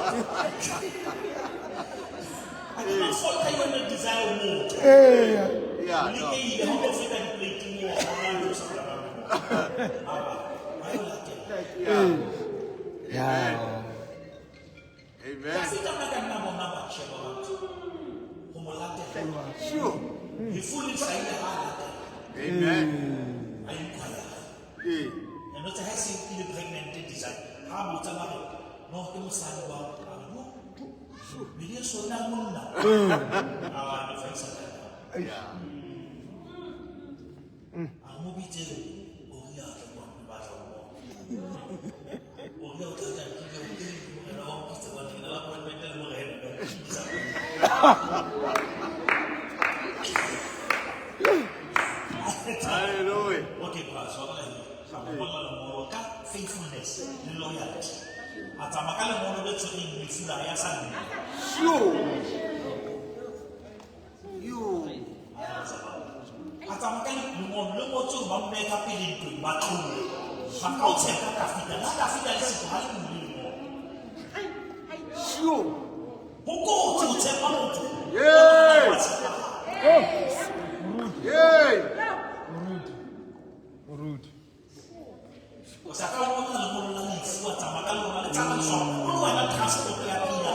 I don't follow you in the desire mode. Yeah. You No. need the whole of it and play to more. Yeah. Amen. Sure. You fully say the heart. Amen. Are you quiet? Yeah. And not a has in pregnant desire. How much am I? No, you say about. Video so now. The friends are there. Yeah. I'm moving to Oria. Hallelujah. Okay, Pastor. Faithfulness, loyalty. Atamakala mono de choni mifura ya sana. Sure. You. Atamakala mono to mameka pili to matu. Makauche kafika. Na kafika lisi hali mulimo. Sure. Huko utepa mtu. Yay. Yay. Rude. Usakawa mono na mono na mifura atamakala mono na chama so. Mono na transport ya pia.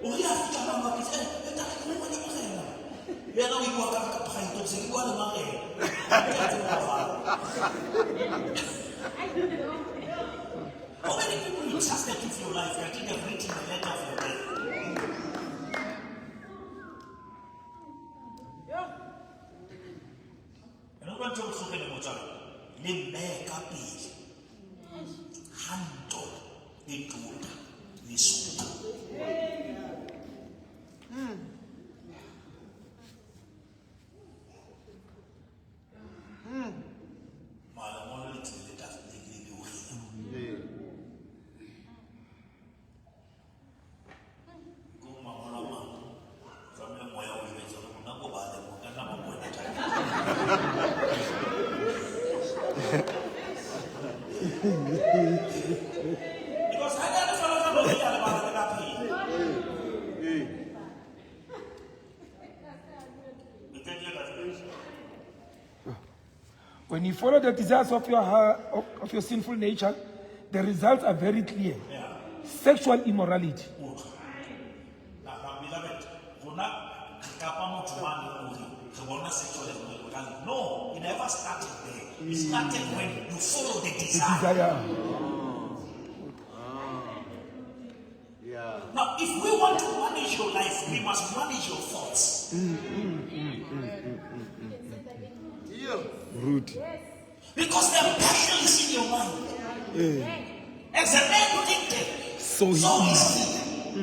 Oria fika mama pizza. Yeah, now we go back to Python, so you go to Mare. How many people you trusted with your life that you have written the letter of your life? And I'm going to talk about the makeup is handle the good, the soup. Because I got to follow the about the happy. You can hear that. When you follow the desires of your heart, of your sinful nature, the results are very clear. Sexual immorality. Now, beloved, no, it never started there. It started when you follow the desire. Desire. Yeah. Now, if we want to manage your life, we must manage your thoughts. Yeah. Rude. Because the passion is in your mind. As a man thinking, So so he is is. he.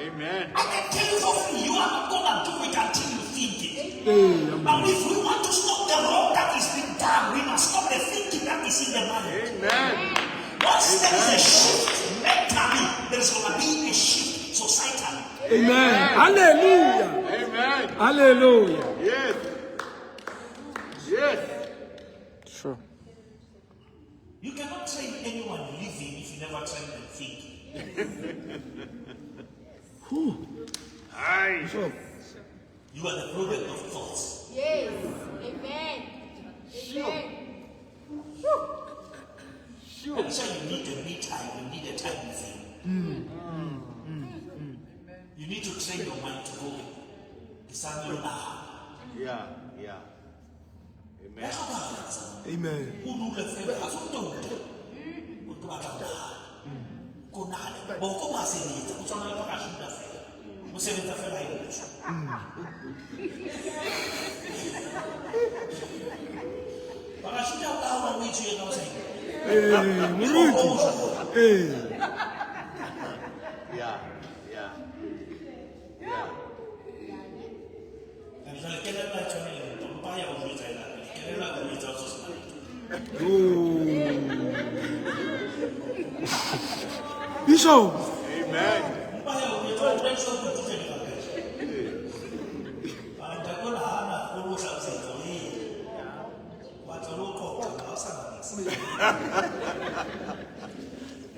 Amen. I can tell you for free, you are not going to do it until you think it. Now, if we want to stop the wrong that is being done, we must stop the thinking that is in the mind. Amen. Once there is a shift mentally, there is going to be a shift societally. Amen. Hallelujah. Amen. Hallelujah. Yes. Yes. Sure. You cannot train anyone living if you never train them thinking. Aye. So, You are the product of thoughts. Yes. Amen. Amen. That's why you need a me time, you need a time with him. You need to train your mind to go. Yeah. Yeah. Amen. amen. Hey. Yeah. Yeah. Yeah. Bishop. Amen.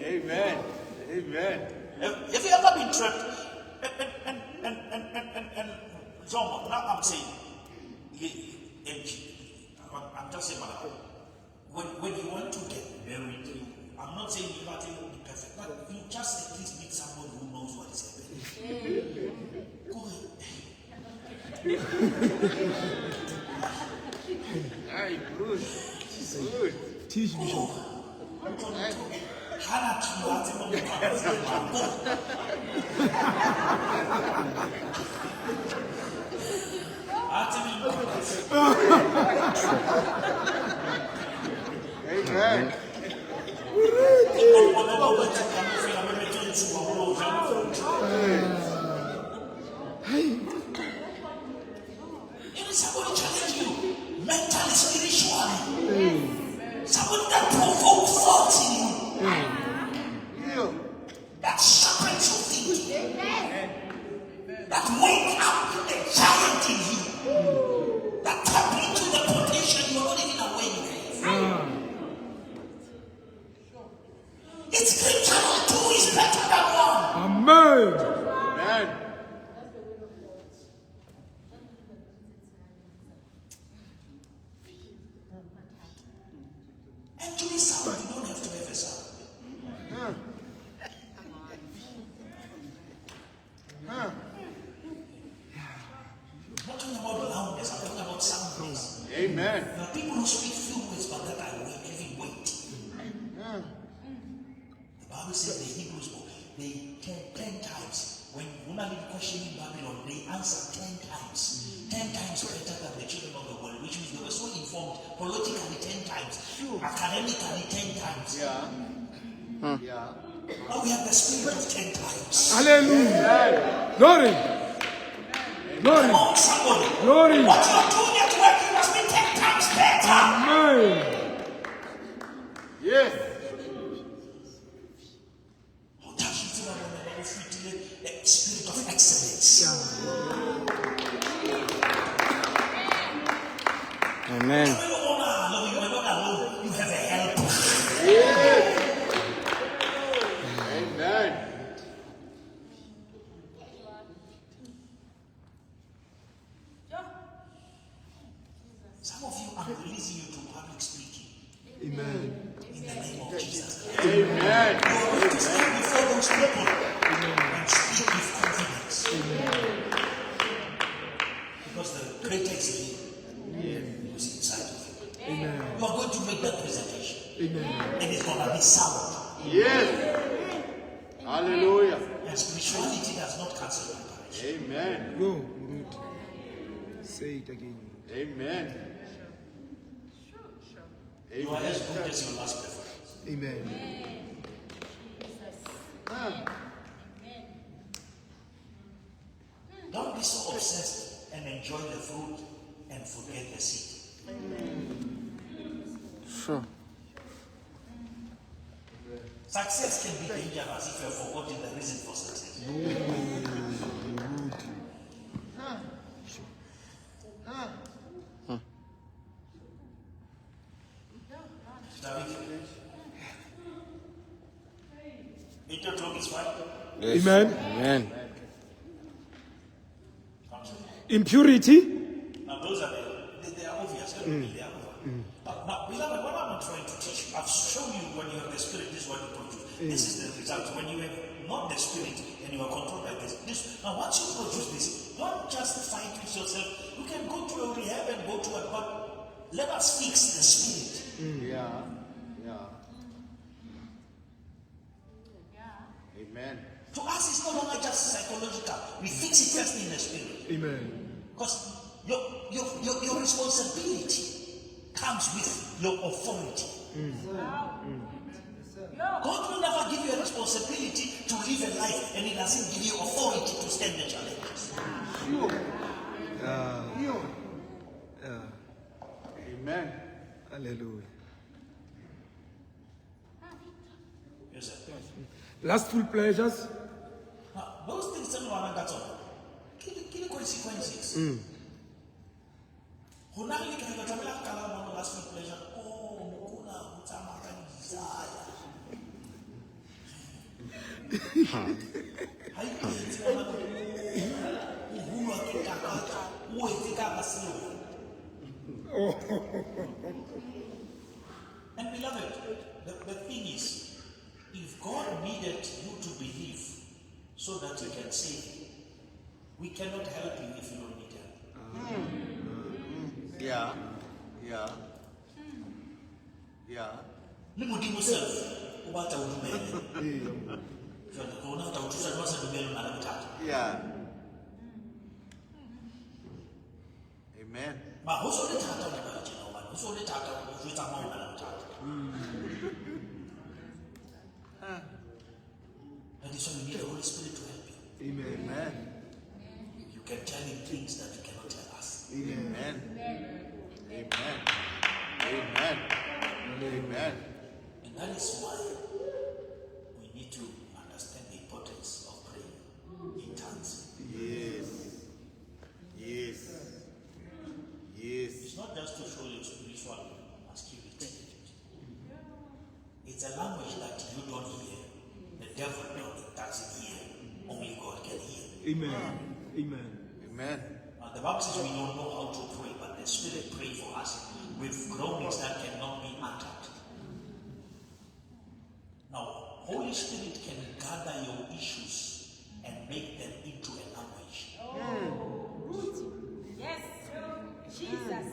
Amen. Amen. Have you ever been trapped? And John, now I'm saying, I'm just saying, when you want to get married, I'm not saying everything will be perfect, but you just at least meet someone who knows what is happening. Go ahead. Aye, good. Good. Teach Bishop. Hana Tumati Amen. Somebody challenge you mentally, spiritually. Somebody that provokes thoughts in you. Yeah. That sharpens your thinking. That wake up the giant in you. That tap into the potential you are not even aware you have. It's scriptural. Two is better than one. Amen. Amen. Actually, sound, you don't have to have a sound. I'm not talking about loudness, I'm talking about soundness. Amen. There are people who speak few words, but that are heavy weight. The Bible says the Hebrews book, they 10 times. When women are questioning Babylon, they answer 10 times. 10 times better than the children of the world, which means they were so informed politically 10 times, academically 10 times. Yeah. Yeah. Now we have the spirit of 10 times. Hallelujah. Glory. Glory. Come on, somebody. Glory. What you are doing at work, you must be 10 times better. Amen. Yes. Spirit of excellence. Amen. You are not alone. You have a helper. Amen. Some of you are releasing Amen. In the name of Jesus Christ. Amen. You are going to stand before those people and speak with confidence. Because the greater is He who is inside of you. Amen. You are going to make that presentation. Amen. And it's going to be sound. Yes. Hallelujah. And spirituality does not cancel preparation. Amen. Go, Ruth. Say it again. Amen. You are as good as your last preference. Amen. Don't be so obsessed and enjoy the fruit and forget the seed. Sure. Success can be dangerous if you have forgotten the reason for success. David, 8 o'clock is fine. Yes. Amen. Amen. Come to me. Impurity. Now those are they are obvious. They are obvious. But beloved, what I'm trying to teach, I've shown you when you have the Spirit, this is what you produce. This is the result. When you have not the Spirit and you are controlled by this. Now once you produce this, don't just fight with yourself. You can go to a rehab and go to a, but let us fix the Spirit. Yeah. Yeah. Amen. To us, it's no longer just psychological. We fix it first in the Spirit. Amen. Because your responsibility comes with your authority. God will never give you a responsibility to live a life and He doesn't give you authority to stand the challenges. Amen. Hallelujah. Yes, sir. Lustful pleasures. Now, those things tell you what I got on. Kill consequences. Honali can go to the lustful pleasure. Oh, Mukuna, Mutamaka, desire. And beloved, the thing is, if God needed you to believe so that He can save you, we cannot help you if you don't need help. Yeah. Yeah. Yeah. Limudimo self, ubata udumele. Kuna utautuza nwasa dumele mara mitatu. Yeah. Amen. Ma huso le tata unabala jina umani. Huso le tata ujuita mwa mara mitatu. And so you need the Holy Spirit to help you. Amen. Amen. You can tell Him things that you cannot tell us. Amen. Amen. Amen. Amen. And that is why we need to understand the importance of praying in tongues. Yes. Yes. Yes. It's not just to show your spiritual masculinity. It's a language that you don't hear. The devil doesn't hear. Only God can hear. Amen. Amen. Amen. The Bible says we don't know how to pray, but the Spirit prays for us with groanings that cannot be uttered. Now, Holy Spirit can gather your issues and make them into a language. Yes. Jesus.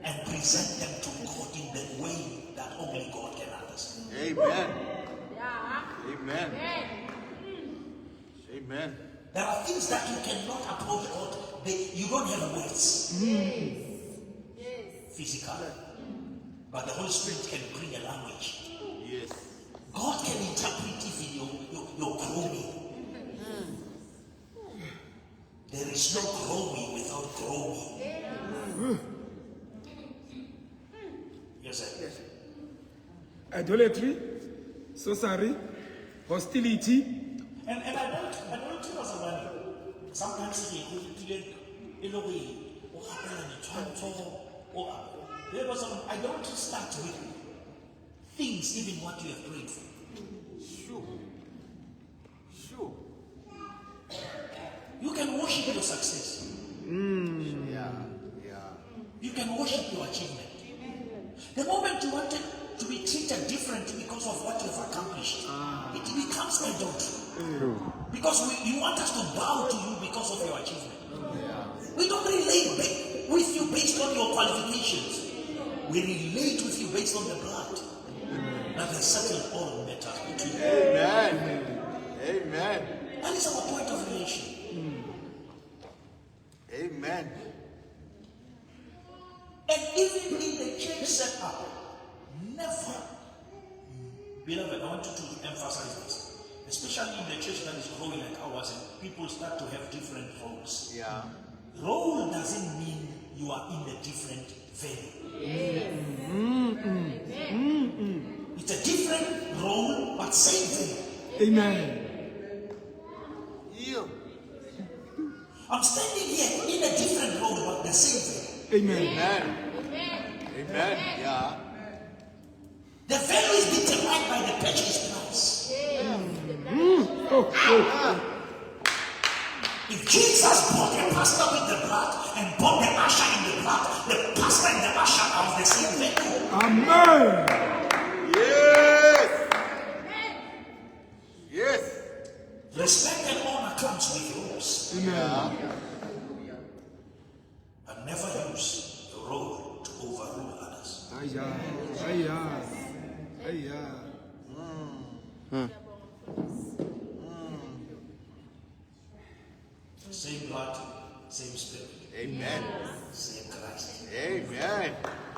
And present them to God in the way that only God can understand. Amen. Yeah. Amen. Amen. Amen. There are things that you cannot approach God. You don't have words. Yes. Physically. But the Holy Spirit can bring a language. Yes. God can interpret even your groaning. There is no growing without growing. Yes, sir. Idolatry, sorcery, hostility. And I don't think as a one. Sometimes I don't start with things, even what you have prayed for. Sure. You can worship your success. Yeah. You can worship your achievement. The moment you wanted to be different because of what you've accomplished, it becomes adultery. Because you want us to bow to you because of your achievement. We don't relate with you based on your qualifications. We relate with you based on the blood that has settled all matters between you. Amen. Amen. That is our point of relation. Amen. And even in the church setup, never, beloved, I want you to emphasize this, especially in the church that is growing like ours and people start to have different roles. Yeah. Role doesn't mean you are in a different venue. It's a different role, but same venue. Amen. You. I'm standing here in a different role, but the same venue. Amen. Amen. Amen. Yeah. The value is determined by the purchase price. If Jesus bought a pastor with the blood and bought the usher in the blood, the pastor and the usher are of the same value. Amen. Yes. Yes. Respect and honor comes with yours, Amen. but never use your role to overrule others. Aya. Aya. Aya. Same blood, same spirit, Amen. same Christ. Amen.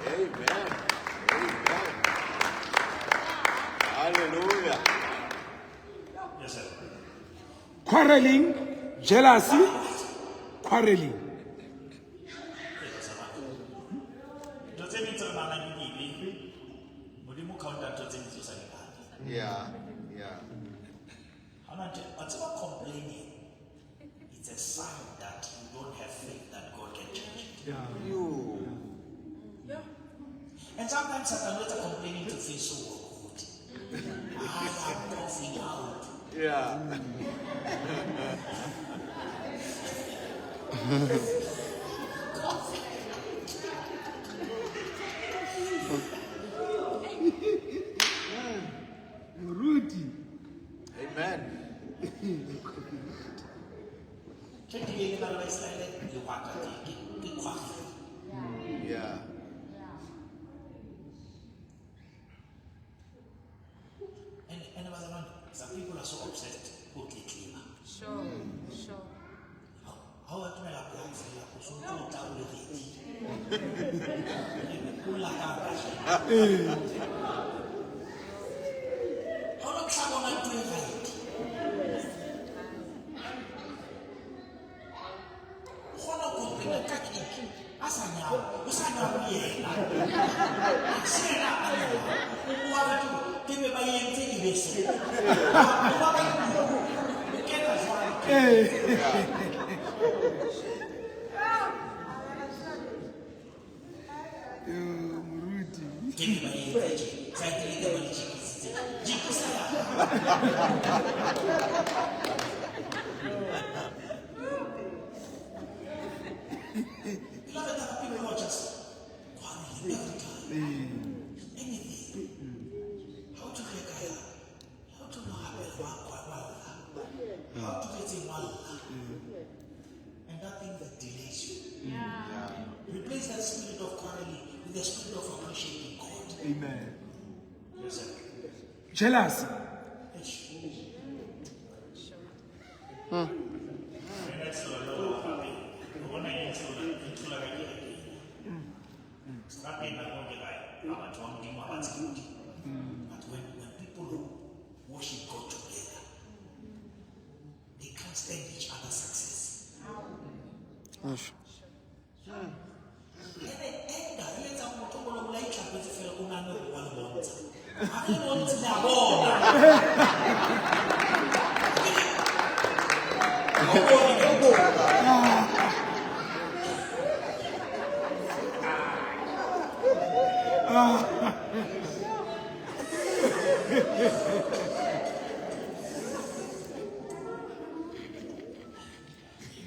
Amen. Amen. Hallelujah. Yes, sir. Quarreling, jealousy, quarreling. Yeah. Yeah. Whatever complaining, it's a sign that you don't have faith that God can change it. You. And sometimes I'm not complaining to feel so good. I am coughing out. Yeah. Rudy. Amen. Yeah. And some people are so obsessed. Okay, cleaner. Sure. How are you apply for your person to tell how long trouble am I doing right? Hono comprende technique. Asanya, usanya yena. Sina ana. Uwa tu, kebe ba yente ibese. Uwa ba you. Kena zwa. Rudy. Kebe ba yente. Sai kebe ba chikisi. Jikusa. Beloved, there are people who are just quarreling every time. Anything. How to get kaya? How to know how to get in one? And that thing that delays you. Replace that spirit of quarreling with the spirit of appreciating God. Amen. Yes, sir. Jealousy. Yes. But when people worship God together, they can't stand each other's success.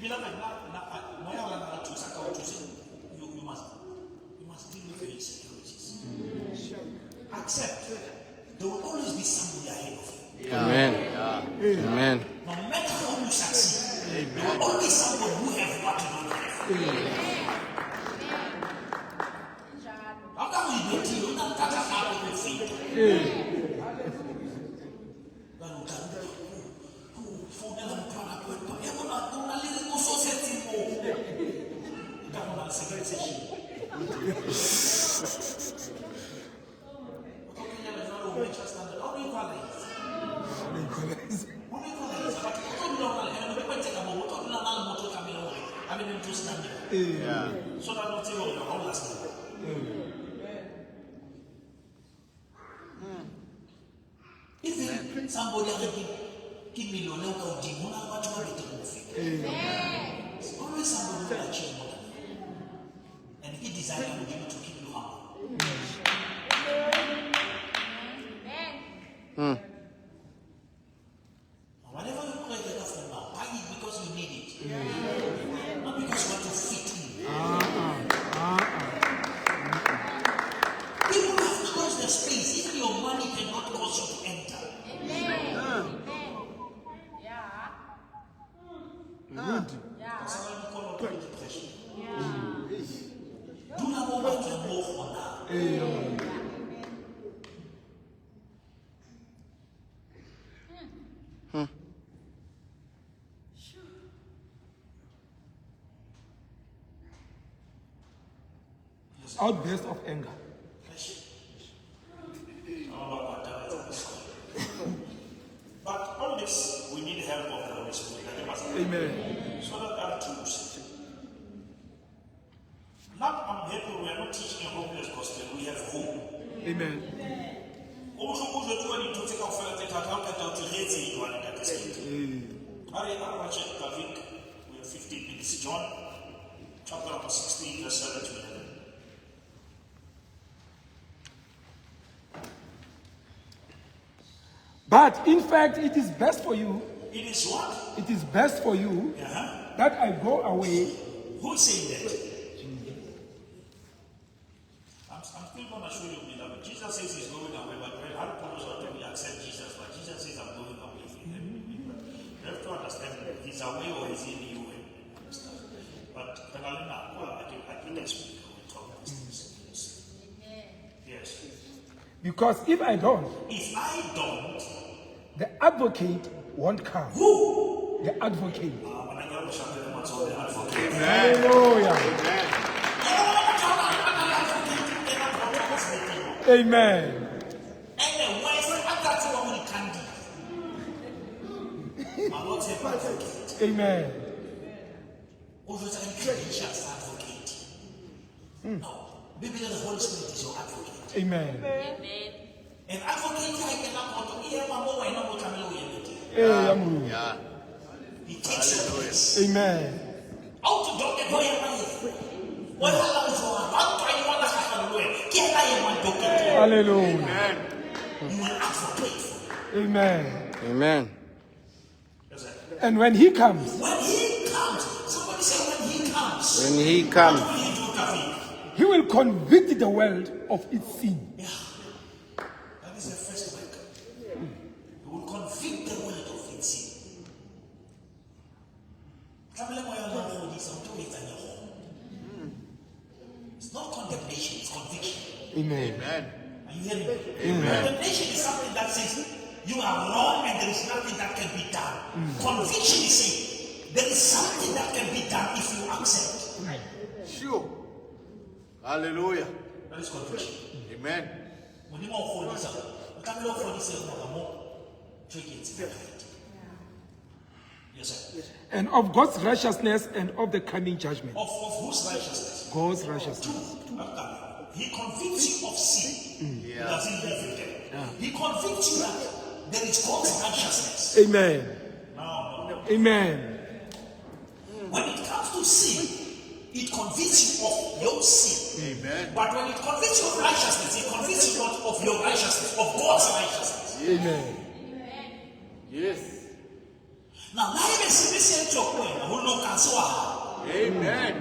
Beloved, you must deal with your insecurities. Accept there will always be somebody ahead of you. Yeah. Amen. Yeah. Amen. No matter how you succeed, there will always somebody who has what you don't have. How come you don't you don't catch up with your feet? Yeah. So that not your whole last If somebody give me your level of demon, what you want to do? It's always somebody who achieve more than you. And he desires to keep you humble. Whatever you pray for now, buy it because you need it. Not because you want to fit in. People have closed the space. Even your money cannot cause you to enter. That's why we call it depression. Do not know what to go for now. Outburst of anger. But all this, we need help of the Holy Spirit. Amen. So that our tools. Now I'm happy we are not teaching a hopeless gospel, we have hope. Amen. Also, we to take off the we have 15 minutes. John chapter number 16, verse 7 to 11. But in fact, it is best for you. It is what? It is best for you Uh-huh. that I go away. Who is saying that? I'm still going to show you, beloved. Jesus says he's going away, but how do we accept Jesus? But Jesus says I'm going away. You have to understand that he's away or he's in you. But I think next week we'll talk about this. Yes. Because if I don't, the advocate won't come. Who? The advocate. Amen. Hallelujah. Amen. And the wife, that's what we can do. My Lord said, advocate. Amen. Always a credentials advocate. No. Maybe the Holy Spirit is your advocate. Amen. And advocate, I cannot go to hear my boy, I know what I'm doing. Yeah. He takes your place. Amen. Out to don't get away. What allows you to Hallelujah. you will advocate for him. Amen. Amen. And when he comes, When he comes, somebody say when he comes. When he comes, What will he do, David? he will convict the world of its sin. Yeah. That is the first work. He will convict the world of its sin. It's not condemnation, it's conviction. Amen. Amen. Are you hearing me? Condemnation is something that says you are wrong and there is nothing that can be done. Conviction is saying there is something that can be done if you accept. Sure. Hallelujah. That is conviction. Amen. When you want for this, you can't look for this more. Take it. Yes, sir. And of God's righteousness and of the coming judgment. Of whose righteousness? God's righteousness. He convicts you of sin. He Yeah. doesn't live with them. He convicts you that there is God's righteousness. Amen. No. Amen. When it comes to sin, it convicts you of your sin. Amen. But when it convicts you of righteousness, it convicts you not of your righteousness, of God's righteousness. Amen. Yes. Now, life is this your point. Who look at so Amen.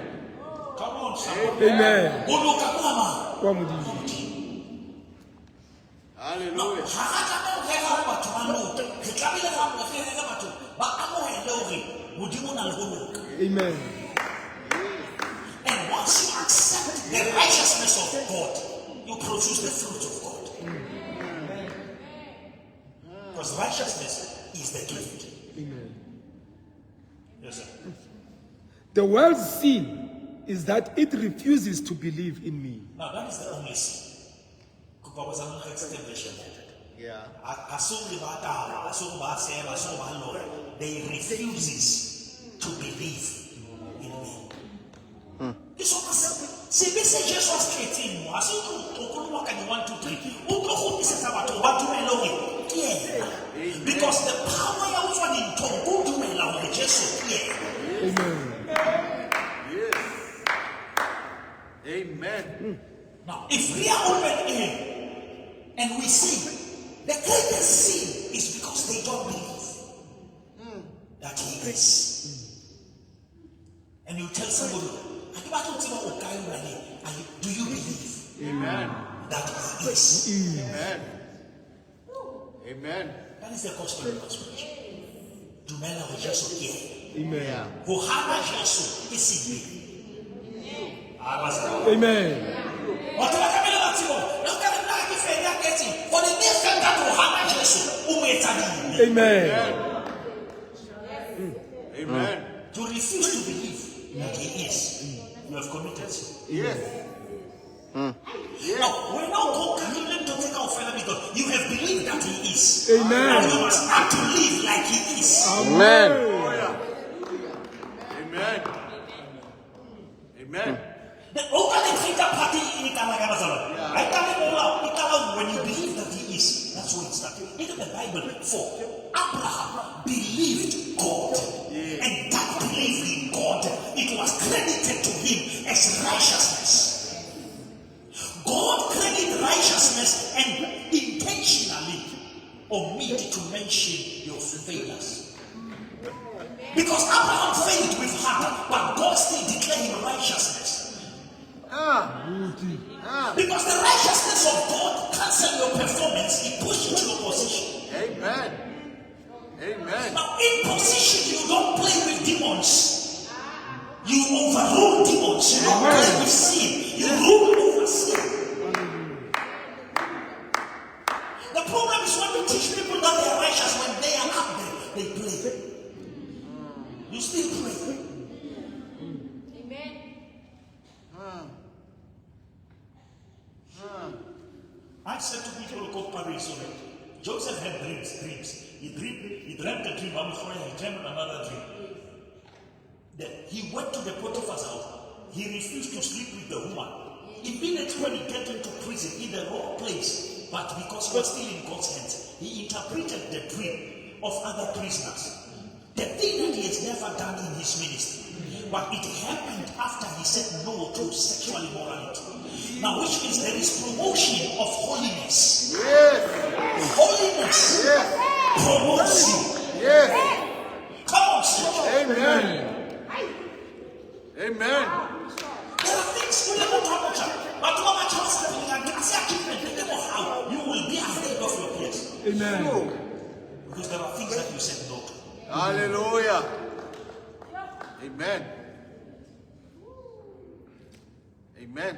come on, somebody. Amen. Who look at mama. Wamudi. Hallelujah. Amen. And once you accept the righteousness of God, you produce the fruit of God. Because righteousness is the gift. Amen. Yes, sir. The world's sin is that it refuses to believe in me. Now that is the only sin. Yeah. They refuses to believe in me. This one see this is just frustrating. I saw to work and 1, 2, 3. Because the power of one in tongue go do allow the Jesus here. Amen. Yes. Amen. Now, if we are already in and we sin, the greatest sin is because they don't believe that He is. And you tell somebody, do you believe Amen. that He is? Amen. Amen. That is the gospel of gospel. Do men of Jesus here? Amen. Who have Jesus is in me. Amen. For the next time that will have Jesus, who may tell you. Amen. Amen. To refuse to believe that He is, you have committed sin. Yes. Now, we're not going to take our fellow because you have believed that He is. Amen. And you must have to live like He is. Amen. Amen. Amen. The older the greater party in when you believe that He is, that's what it started. Look at the Bible. For Abraham believed God, and that belief in God, it was credited to him as righteousness. God credited righteousness and intentionally omitted to mention your failures. Because Abraham failed with heart, but God still declared him righteousness. Because the righteousness of God cancels your performance, it pushes you to your position. Amen. Amen. Now, in position, you don't play with demons. You overrule demons. You don't play with sin. You rule over sin. The problem is when you teach people that they are righteous, when they are up there, they play. You still play. Amen. I said to people who called Paris already. Joseph had dreams. He dreamt a dream. I'm afraid he dreamt another dream. Then he went to the Potiphar's house. He refused to sleep with the woman. Immediately when he got into prison, in the wrong place, but because he was still in God's hands, he interpreted the dream of other prisoners. The thing that he has never done in his ministry. But it happened after he said no to sexual immorality. Now, which means there is promotion of holiness. Yes. Holiness promotes you. Yes. Come on, sir. Amen. Amen. There are things you never talk about. But how much was how you will be ahead of your place. Amen. Because there are things that you said no to. Hallelujah. Amen. Amen.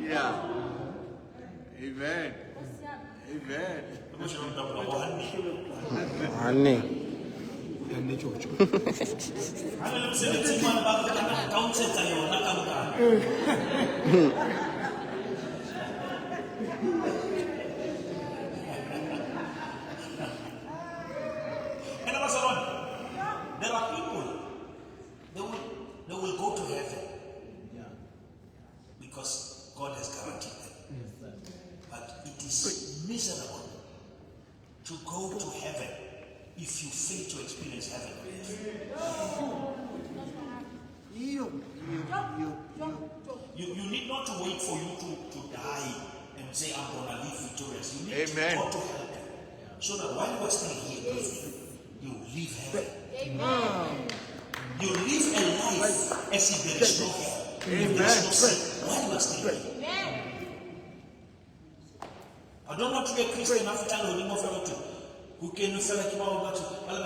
Yeah. Amen. Amen. Honey. There are people, they will go to heaven because God has guaranteed them. But it is miserable to go to heaven if you fail to experience heaven. You need not to wait for you to die and say, I'm going to live victorious. You need Amen. God to help you. So that while you are staying here, you live heaven. You live a life as if there is no hell. If there is no sin, while you are staying here. I don't want to be a Christian after all the more who can feel like you are about to well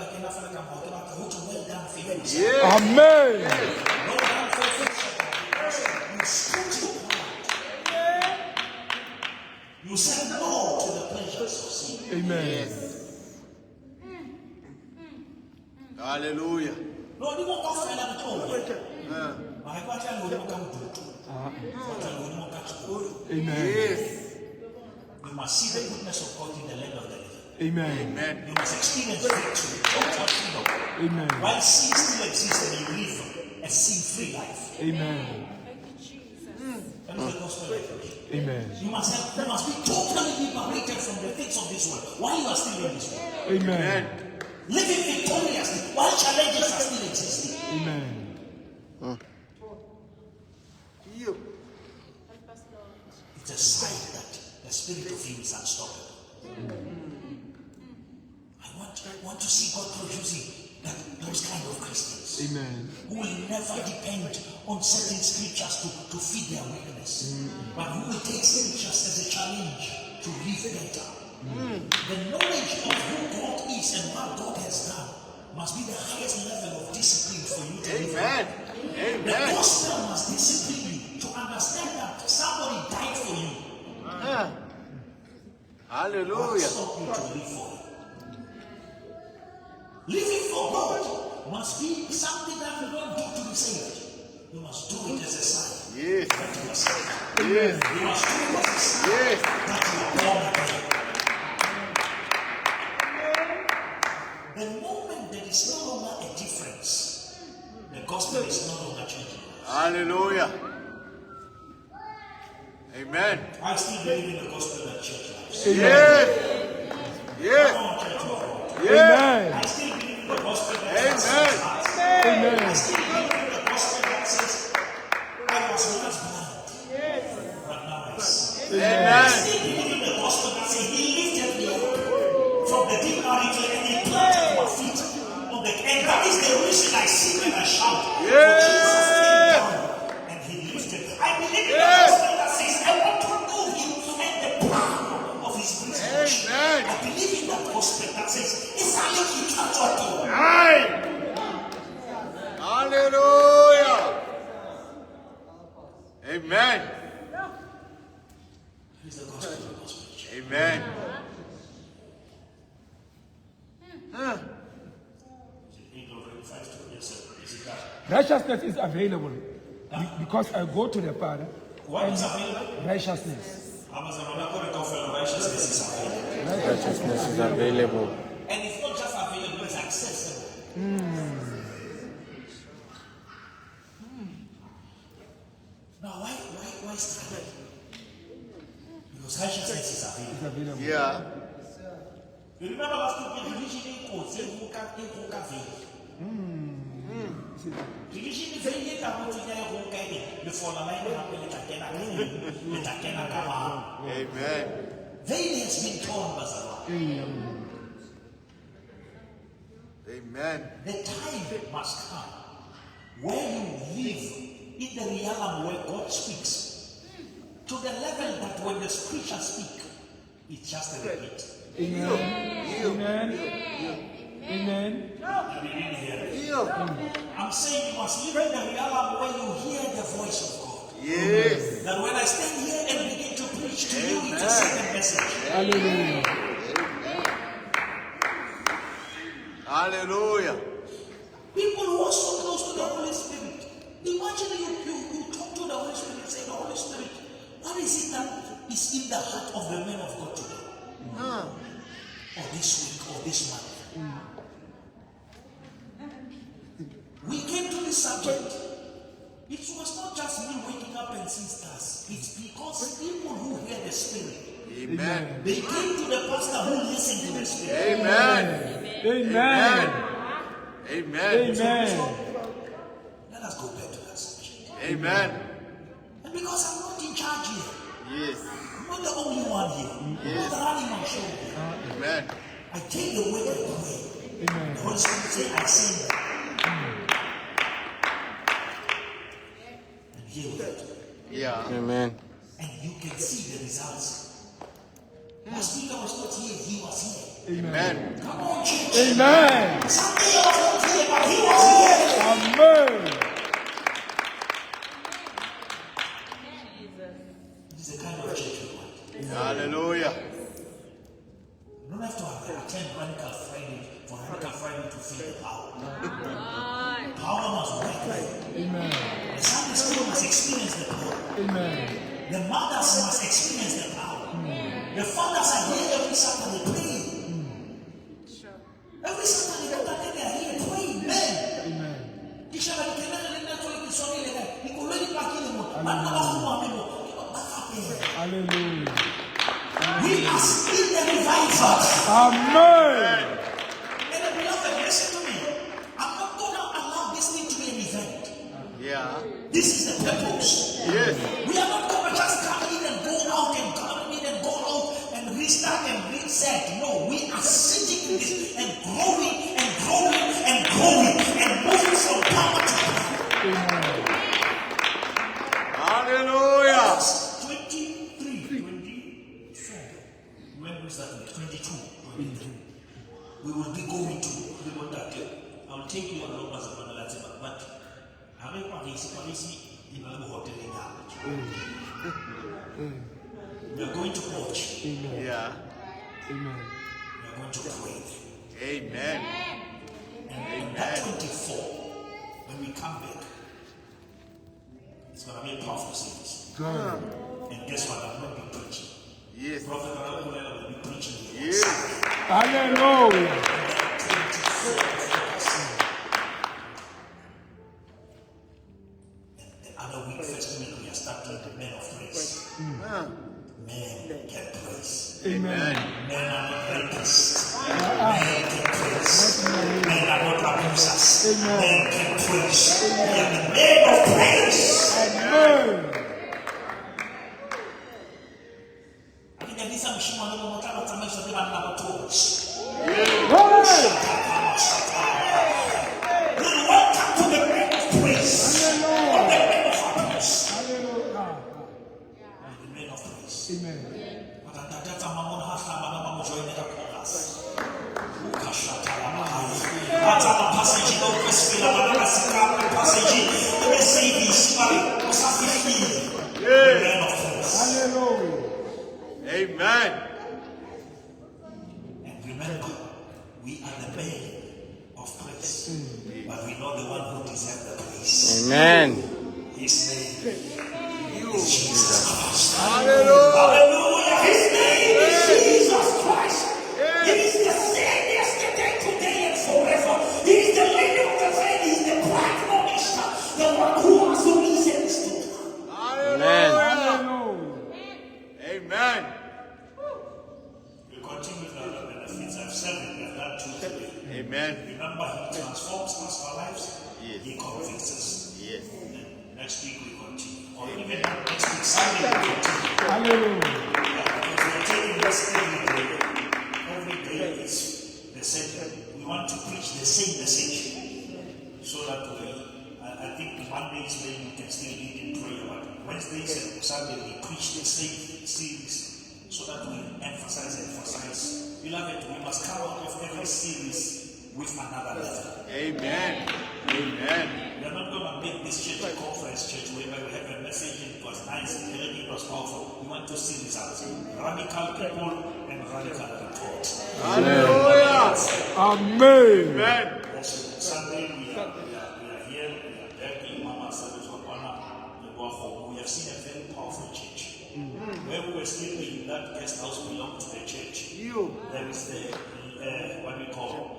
done for you. Amen. Well done for you. You stood your ground. You said no to the pleasures of sin. Amen. Hallelujah. No, you won't go find out all. I got to know you come to. Amen. Yes. You must see the goodness of God in the land of the living. Amen. Amen. You must experience victory. Amen. While sin still exists and you live a sin-free life. Amen. That is the gospel language. Amen. You must be totally liberated from the things of this world while you are still in this world. Amen. Living victoriously while challenges are still existing. Amen. It's a sign that the spirit of you is unstoppable. I want to see God producing those kind of Christians. Amen. Who will never depend on certain scriptures to feed their weakness, but who will take scriptures as a challenge to live better. The knowledge of who God is and what God has done must be the highest level of discipline for you to live. Amen. The Amen. gospel must discipline you to understand that somebody died for you. What Hallelujah. stop you to live for Him? Living for God must be something that you don't do to be saved. You must do it as a sign Yes. that you are saved. Yes. You must do it as a sign Yes. that you are born again. The moment there is no longer a difference, the gospel is no longer changing. Hallelujah. Amen. I still believe in the gospel that church lives. Yes. Yes. Come on, church of God. Amen. I still believe in the gospel that Amen. says I Amen. still believe in the gospel that says I was once blind, but now I see. I Amen. still believe in the gospel that says He lifted me up from the deep marriage and He planted my feet on the and that is the reason I sing and I shout. For Jesus came down and He lifted. I believe in the gospel that says I want to know Him and the power of His resurrection. Amen. I believe in that gospel that says it's a little church. Aye. Hallelujah. Amen. It's the gospel of the gospel. Amen. Righteousness is available because I go to the Father. What is available? Righteousness. Righteousness is available. Righteousness is available. And it's not just available, it's accessible. Now, why struggle? Because righteousness is available. It's available. Yeah. You remember last week, religion in quotes, who can veil. Religion is very yet about to get who can before the line of the Amen. veil has been torn, Bazara. Amen. The time must come where you live in the realm where God speaks to the level that when the scriptures speak, it's just a repeat. Amen. Amen. Amen. I'm saying you must live in the realm where you hear the voice of God. Yes. That when I stand here and begin to preach to you, it's a second message. Hallelujah. Hallelujah. People who are so close to the Holy Spirit, imagine you talk to the Holy Spirit and say, the Holy Spirit, what is it that is in the heart of the men of God today? Or this week, or this month? We came to this subject. It was not just me waking up and seeing stars. It's because people who hear the Spirit, Amen. they came to the pastor who listened to the Spirit. Amen. Amen. Amen. Amen. Let us go back to that subject. Amen. And because I'm not in charge here, Yes. I'm not the only one over here. Who's running my shoulder? Amen. I take the word and pray. The Holy Spirit say, I send them. And hear that. Yeah. Amen. And you can see the results. Last week I was not here, he was here. Amen. Come on, church. Amen. Sunday I was not here, but he was here. Amen. This is the kind of church we want. Hallelujah. You don't have to attend Radical Friday for Radical Friday to feel the power. Power must work there. Amen. The Sunday school must experience the power. Amen. The mothers must experience the power. The fathers are here every Saturday praying. Every Saturday they are here praying. Men. Amen. You can already back in the Hallelujah. we are still the revival. Amen. And the beloved, listen to me. I'm not going to allow this thing to be an event. Yeah. This is the purpose. Yes. We are not going to just come in and go out and come in and go out and restart and reset. No, we are sitting in this and growing and growing and growing and moving from power to power. Amen. Hallelujah. 23, 24. When we start 22, 23. We will be going to the one that I will take you along as a banality, but I mean, what is in a hotel in we are going to watch. Yeah. Amen. We are going to pray. Amen. And that 24, when we come back, it's going to be a powerful service. God. And guess what? I'm not be preaching. Yes. Prophet Karakulela will be preaching here. Yes. Hallelujah. And the other week, first week, we are starting the men of praise. Men can praise. Amen. Men are not rapists. Men can praise. Men are not abusers. Men can praise. We are the men of praise. Amen. I mean, there is some shimon in the water, but some of them are not toes. Hey. Welcome to the men of praise. Or the men of abuse. Hallelujah. The men of praise. Amen. Hallelujah. Amen. And remember, we are the men of praise, but we know the one who deserves the praise. Amen. His name is Jesus Christ. Hallelujah. Hallelujah. His name is Jesus Christ. He is the same yesterday, today, and forever. He is the lady of the veil. He is the bright morning star, the one who has no reasons to come. Hallelujah. Hallelujah. Amen. We continue with other benefits. I've said it. We have done two today. Amen. Remember, He transforms us, our lives. Yes. He convicts us. Yes. And next week we continue. Or even next week, Sunday, we continue. Hallelujah. Because we are taking this every day. Every day is the same. We want to preach the same message. So that I think Mondays when we can still lead in prayer, but Wednesdays and Sunday we preach the same series. So that we emphasize. Beloved, we must come out of every series with another level. Amen. Amen. We are not going to make this church a conference church whereby we have a message and it was nice and it was powerful. We want to see results. Radical people and radical report. Hallelujah. Amen. Amen. Also, Sunday we are here, we are back in Mama Service of Ghana. We have seen a very powerful church. Where we were sleeping in that guest house belonged to the church. There is the, what we call,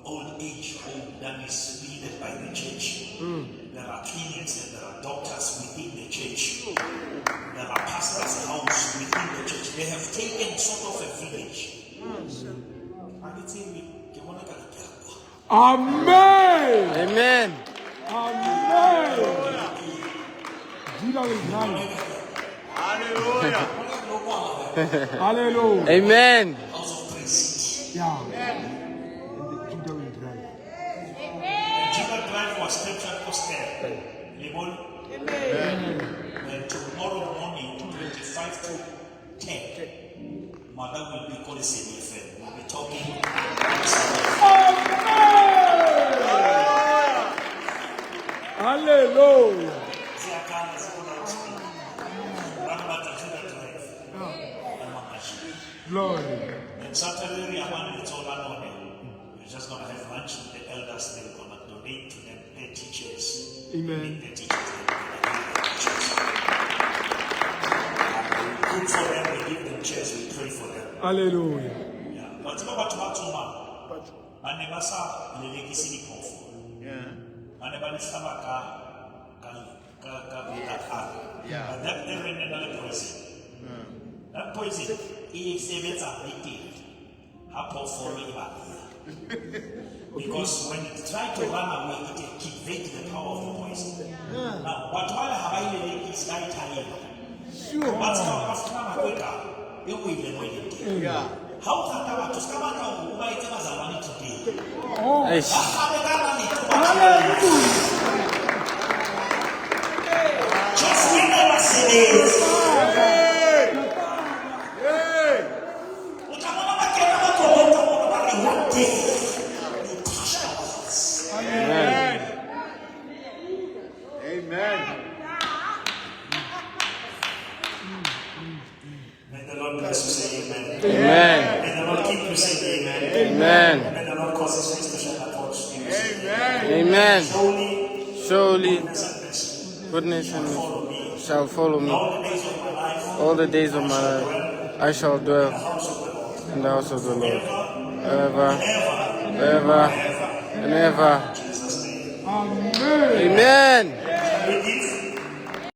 old age home that is needed by the church. There are clinics and there are doctors within the church. There are pastors' house within the church. They have taken sort of a village. Amen. Amen. Amen. Jesus is right. Hallelujah. Hallelujah. Amen. House of praise. Yeah. Judah will drive. And Judah drive was captured coastal. Limon. And tomorrow morning, 25 to 10, Mother will be calling CDFM. We'll be talking. Hallelujah. Glory. And Saturday, it's all unknown. We're just going to have lunch with the elders. They're going to donate to them, their teachers. Amen. Their teachers. Good for them. We give them chairs. We pray for them. Hallelujah. Yeah. But you know what? And they must have the legacy of. And they must have but that never in another poison. That poison is a better idea. Because when it tries to run away, it activates the power of the poison. Now, what while Hawaii is very tired. Sure. What's you will how can I to come out who might have a money today? Eish. Just remember, cities. Amen. Amen. May the Lord bless you, say amen. Amen. May the Lord keep you, say amen. Amen. May the Lord cause his face to shine upon you. Amen. Surely, Surely goodness and mercy goodness and mercy follow me shall follow me all the days of my life. all the days of my life. I shall dwell in the house of the Lord forever, ever, and ever. In Jesus' name. Amen. Amen.